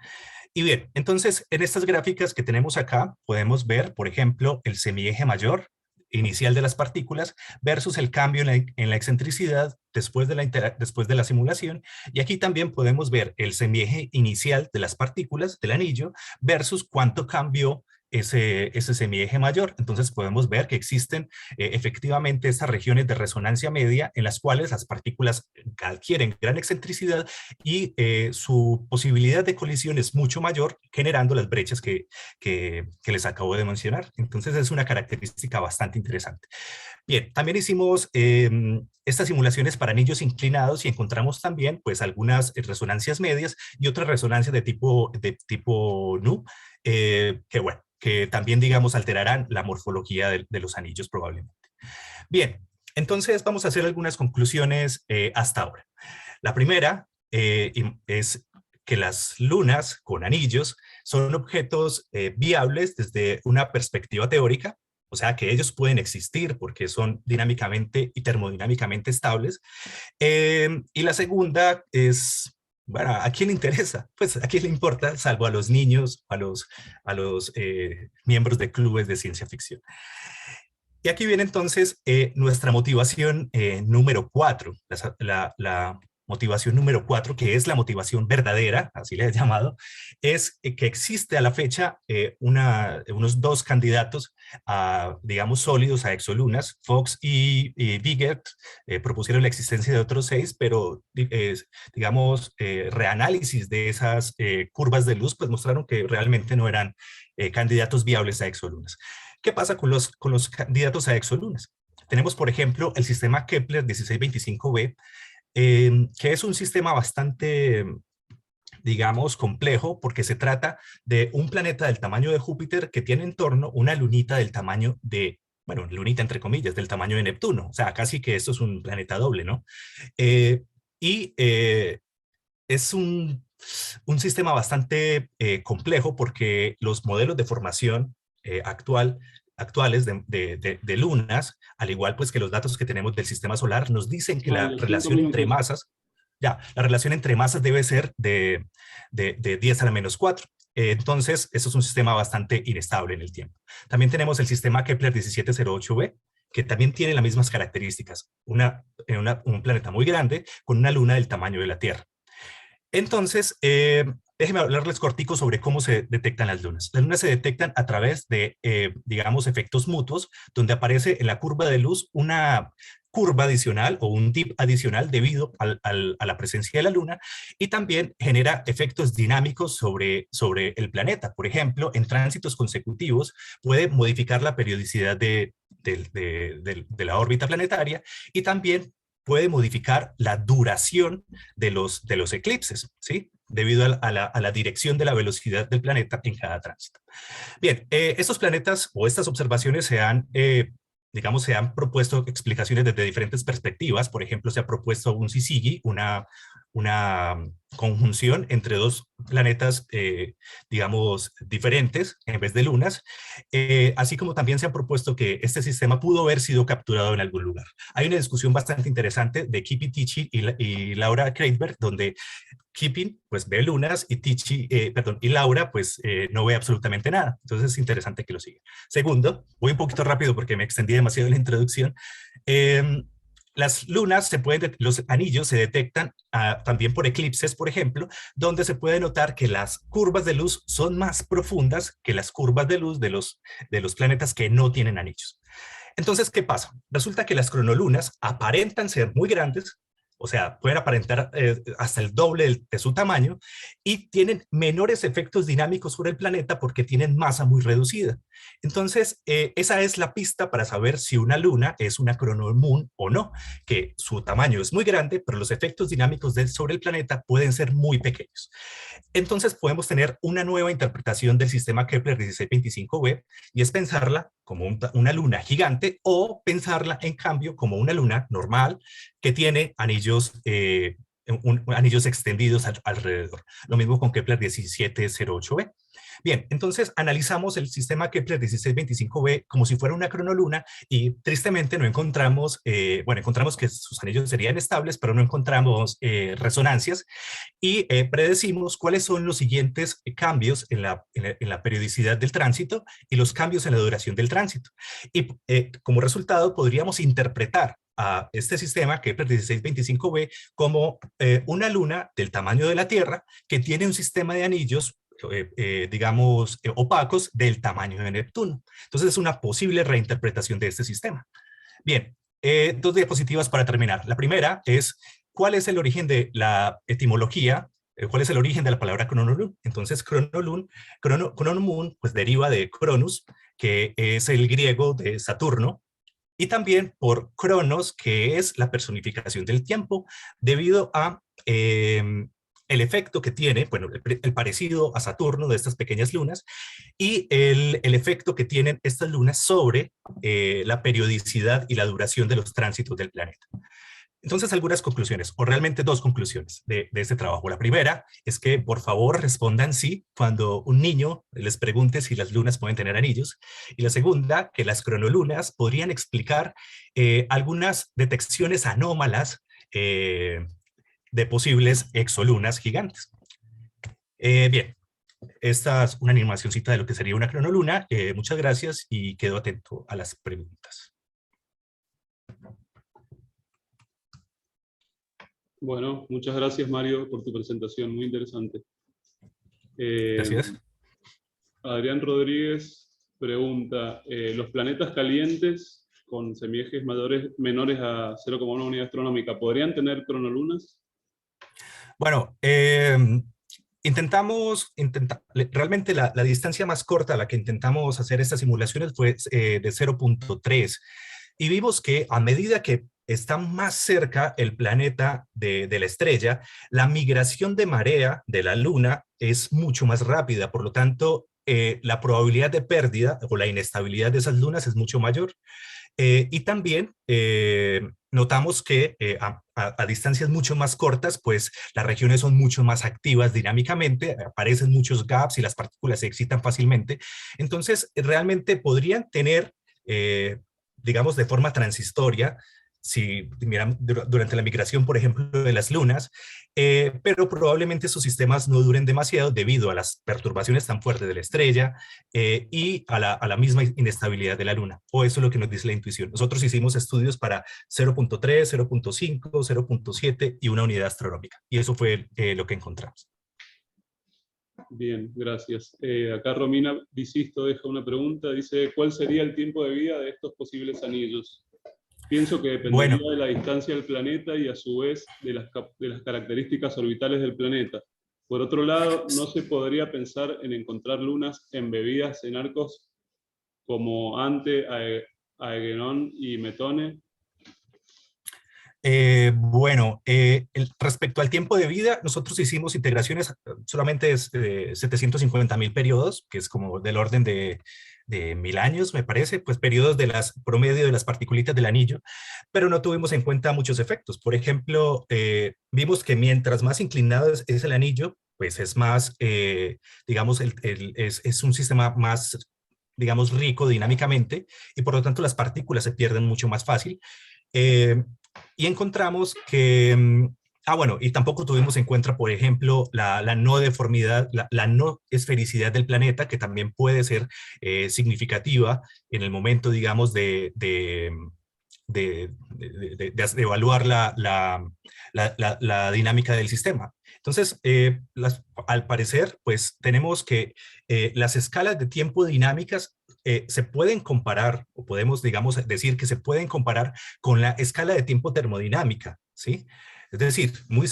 Y bien, entonces en estas gráficas que tenemos acá podemos ver, por ejemplo, el semieje mayor inicial de las partículas versus el cambio en la excentricidad después de la simulación, y aquí también podemos ver el semieje inicial de las partículas del anillo versus cuánto cambió ese semieje mayor. Entonces podemos ver que existen efectivamente estas regiones de resonancia media en las cuales las partículas adquieren gran excentricidad y su posibilidad de colisión es mucho mayor, generando las brechas que les acabo de mencionar. Entonces es una característica bastante interesante. Bien, también hicimos estas simulaciones para anillos inclinados y encontramos también pues algunas resonancias medias y otras resonancias de tipo nu, que también, digamos, alterarán la morfología de los anillos probablemente. Bien, entonces vamos a hacer algunas conclusiones hasta ahora. La primera es que las lunas con anillos son objetos viables desde una perspectiva teórica, o sea que ellos pueden existir porque son dinámicamente y termodinámicamente estables. Y la segunda es, bueno, ¿a quién le interesa? Pues a quién le importa, salvo a los niños, a los miembros de clubes de ciencia ficción. Y aquí viene entonces nuestra motivación número 4, la motivación número 4, que es la motivación verdadera, así le he llamado, es que existe a la fecha unos 2 candidatos, digamos, sólidos a exolunas. Fox y Biggert propusieron la existencia de otros 6, pero digamos, reanálisis de esas curvas de luz pues mostraron que realmente no eran candidatos viables a exolunas. ¿Qué pasa con los candidatos a exolunas? Tenemos, por ejemplo, el sistema Kepler 1625b, que es un sistema bastante, digamos, complejo, porque se trata de un planeta del tamaño de Júpiter que tiene en torno una lunita del tamaño de, bueno, lunita entre comillas, del tamaño de Neptuno. O sea, casi que esto es un planeta doble, ¿no? Es un sistema bastante complejo porque los modelos de formación actuales de lunas, al igual pues que los datos que tenemos del sistema solar, nos dicen que la relación entre masas, la relación entre masas debe ser de 10 a la menos 4. Entonces, eso es un sistema bastante inestable en el tiempo. También tenemos el sistema Kepler 1708b, que también tiene las mismas características. Un planeta muy grande con una luna del tamaño de la Tierra. Entonces, déjenme hablarles cortico sobre cómo se detectan las lunas. Las lunas se detectan a través de, digamos, efectos mutuos, donde aparece en la curva de luz una curva adicional o un dip adicional debido a la presencia de la luna, y también genera efectos dinámicos sobre el planeta. Por ejemplo, en tránsitos consecutivos puede modificar la periodicidad de la órbita planetaria, y también puede modificar la duración de los eclipses, ¿sí? Debido a la dirección de la velocidad del planeta en cada tránsito. Bien, estos planetas o estas observaciones digamos, se han propuesto explicaciones desde diferentes perspectivas. Por ejemplo, se ha propuesto un syzygy, una conjunción entre dos planetas, digamos, diferentes en vez de lunas, así como también se ha propuesto que este sistema pudo haber sido capturado en algún lugar. Hay una discusión bastante interesante de Kipi Tichy y Laura Kreitberg, donde Kipping pues ve lunas y y Laura pues no ve absolutamente nada. Entonces es interesante que lo siga. Segundo, voy un poquito rápido porque me extendí demasiado en la introducción. Las lunas los anillos se detectan también por eclipses, por ejemplo, donde se puede notar que las curvas de luz son más profundas que las curvas de luz de los planetas que no tienen anillos. Entonces, ¿qué pasa? Resulta que las cronolunas aparentan ser muy grandes, o sea, pueden aparentar hasta el doble de su tamaño, y tienen menores efectos dinámicos sobre el planeta porque tienen masa muy reducida. Entonces, esa es la pista para saber si una luna es una chronomoon o no, que su tamaño es muy grande, pero los efectos dinámicos sobre el planeta pueden ser muy pequeños. Entonces, podemos tener una nueva interpretación del sistema Kepler 1625b, y es pensarla como una luna gigante, o pensarla, en cambio, como una luna normal que tiene anillos extendidos alrededor. Lo mismo con Kepler 1708b. Bien, entonces analizamos el sistema Kepler 1625b como si fuera una cronoluna, y tristemente no encontramos, encontramos que sus anillos serían estables, pero no encontramos resonancias, y predecimos cuáles son los siguientes cambios en la periodicidad del tránsito y los cambios en la duración del tránsito. Y como resultado podríamos interpretar a este sistema Kepler 1625b como una luna del tamaño de la Tierra que tiene un sistema de anillos digamos, opacos del tamaño de Neptuno. Entonces es una posible reinterpretación de este sistema. Bien, dos diapositivas para terminar. La primera es cuál es el origen de la etimología, cuál es el origen de la palabra cronolun. Entonces chronomoon pues deriva de Cronus, que es el griego de Saturno, y también por Cronos, que es la personificación del tiempo, debido a el efecto que tiene, bueno, el parecido a Saturno de estas pequeñas lunas, y el efecto que tienen estas lunas sobre la periodicidad y la duración de los tránsitos del planeta. Entonces, algunas conclusiones, o realmente dos conclusiones de este trabajo. La primera es que, por favor, respondan sí cuando un niño les pregunte si las lunas pueden tener anillos. Y la segunda, que las cronolunas podrían explicar algunas detecciones anómalas de posibles exolunas gigantes. Bien, esta es una animacióncita de lo que sería una cronoluna. Muchas gracias y quedo atento a las preguntas. Bueno, muchas gracias, Mario, por tu presentación, muy interesante. Gracias. Adrián Rodríguez pregunta, ¿los planetas calientes con semiejes menores a 0,1 unidad astronómica podrían tener cronolunas? Bueno, realmente la distancia más corta a la que intentamos hacer estas simulaciones fue de 0.3, y vimos que a medida que está más cerca el planeta de la estrella, la migración de marea de la Luna es mucho más rápida, por lo tanto, la probabilidad de pérdida o la inestabilidad de esas lunas es mucho mayor. Y también notamos que a distancias mucho más cortas, pues las regiones son mucho más activas dinámicamente, aparecen muchos gaps y las partículas se excitan fácilmente. Entonces, realmente podrían tener, digamos, de forma transistoria, si miran durante la migración, por ejemplo, de las lunas, pero probablemente esos sistemas no duren demasiado debido a las perturbaciones tan fuertes de la estrella y a la misma inestabilidad de la luna, o eso es lo que nos dice la intuición. Nosotros hicimos estudios para 0.3, 0.5, 0.7 y una unidad astronómica, y eso fue lo que encontramos. Bien, gracias. Acá Romina Disisto deja una pregunta, dice, ¿cuál sería el tiempo de vida de estos posibles anillos? Pienso que dependería de la distancia del planeta y a su vez de las características orbitales del planeta. Por otro lado, ¿no se podría pensar en encontrar lunas embebidas en arcos como Ante, Aegenon y Metone? Respecto al tiempo de vida, nosotros hicimos integraciones solamente de 750.000 periodos, que es como del orden de 1000 años, me parece, pues periodos de promedio de las partículas del anillo, pero no tuvimos en cuenta muchos efectos. Por ejemplo, vimos que mientras más inclinado es el anillo, pues es más, digamos, es un sistema más, digamos, rico dinámicamente, y por lo tanto las partículas se pierden mucho más fácil. Y encontramos que, bueno, y tampoco tuvimos en cuenta, por ejemplo, la no deformidad, la no esfericidad del planeta, que también puede ser significativa en el momento, digamos, de evaluar la dinámica del sistema. Entonces, al parecer, pues tenemos que las escalas de tiempo dinámicas se pueden comparar, o podemos, digamos, decir que se pueden comparar con la escala de tiempo termodinámica, ¿sí? Es decir, muy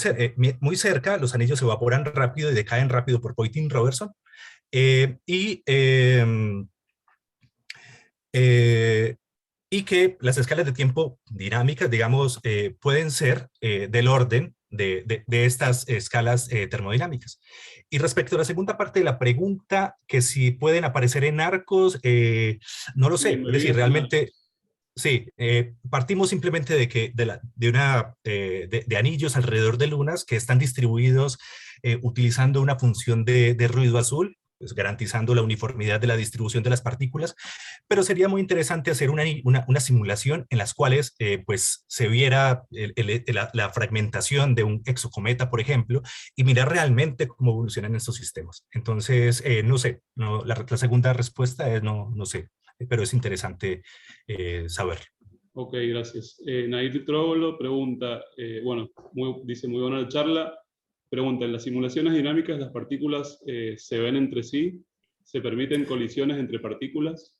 cerca los anillos se evaporan rápido y decaen rápido por Poynting-Robertson, y que las escalas de tiempo dinámicas, digamos, pueden ser del orden de estas escalas termodinámicas. Y respecto a la segunda parte de la pregunta, que si pueden aparecer en arcos, no lo sé. Es decir, realmente, sí, partimos simplemente de anillos alrededor de lunas que están distribuidos utilizando una función de ruido azul, pues garantizando la uniformidad de la distribución de las partículas, pero sería muy interesante hacer una simulación en las cuales pues se viera la fragmentación de un exocometa, por ejemplo, y mirar realmente cómo evolucionan estos sistemas. Entonces, no sé, la segunda respuesta es no sé, pero es interesante saber. Ok, gracias. Nair Tróbolo pregunta, bueno, dice muy buena la charla, pregunta, ¿en las simulaciones dinámicas las partículas se ven entre sí? ¿Se permiten colisiones entre partículas?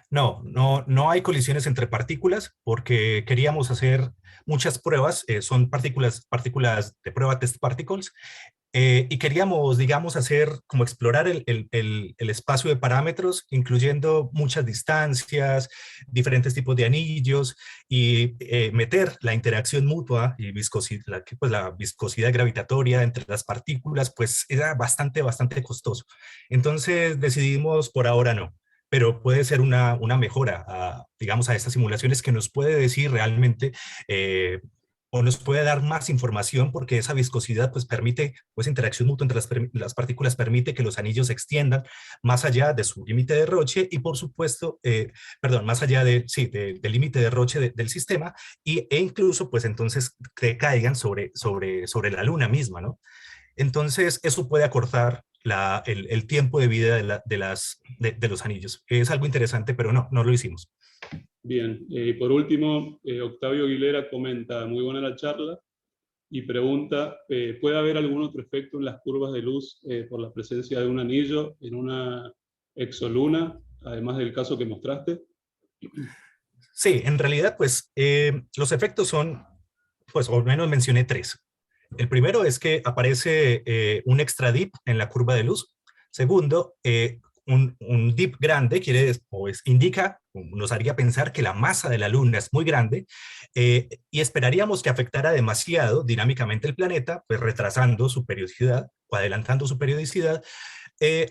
No hay colisiones entre partículas porque queríamos hacer muchas pruebas, son partículas de prueba test particles, y queríamos, digamos, explorar el espacio de parámetros, incluyendo muchas distancias, diferentes tipos de anillos, y meter la interacción mutua y la viscosidad gravitatoria entre las partículas, pues era bastante costoso. Entonces decidimos por ahora no, pero puede ser una mejora, digamos, a estas simulaciones que nos puede decir realmente o nos puede dar más información, porque esa viscosidad pues permite, pues interacción mutua entre las partículas permite que los anillos se extiendan más allá de su límite de Roche y por supuesto, más allá del límite de Roche del sistema e incluso pues entonces que caigan sobre la luna misma, ¿no? Entonces eso puede acortar el tiempo de vida de los anillos. Es algo interesante, pero no lo hicimos. Bien, y por último, Octavio Aguilera comenta, muy buena la charla, y pregunta, ¿puede haber algún otro efecto en las curvas de luz por la presencia de un anillo en una exoluna, además del caso que mostraste? Sí, en realidad, pues, los efectos son, pues, al menos mencioné 3. El primero es que aparece un extra dip en la curva de luz. Segundo, un dip grande indica, nos haría pensar que la masa de la Luna es muy grande y esperaríamos que afectara demasiado dinámicamente el planeta, pues retrasando su periodicidad o adelantando su periodicidad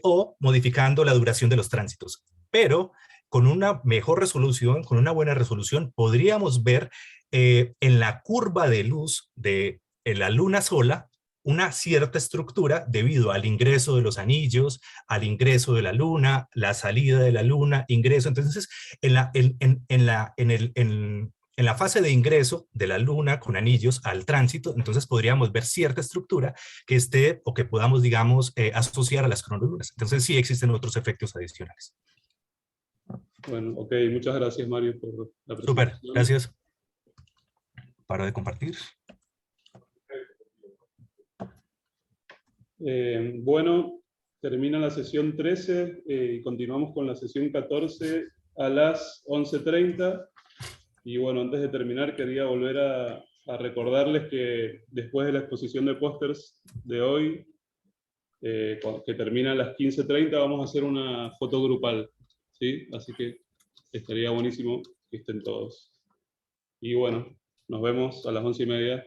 o modificando la duración de los tránsitos. Pero con una mejor resolución, con una buena resolución, podríamos ver en la curva de luz de la Luna sola una cierta estructura debido al ingreso de los anillos, al ingreso de la Luna, la salida de la Luna, ingreso. Entonces, en en la fase de ingreso de la luna con anillos al tránsito, entonces podríamos ver cierta estructura que esté o que podamos, digamos, asociar a las cronolunas. Entonces sí existen otros efectos adicionales. Bueno, ok, muchas gracias, Mario, por la Súper, presentación. gracias. Paro de compartir. Bueno, termina la sesión 13 y continuamos con la sesión 14 a las 11:30. Y bueno, antes de terminar, quería volver a recordarles que después de la exposición de pósters de hoy, que termina a las 15:30, vamos a hacer una foto grupal, ¿sí? Así que estaría buenísimo que estén todos. Y bueno, nos vemos a las 11:30.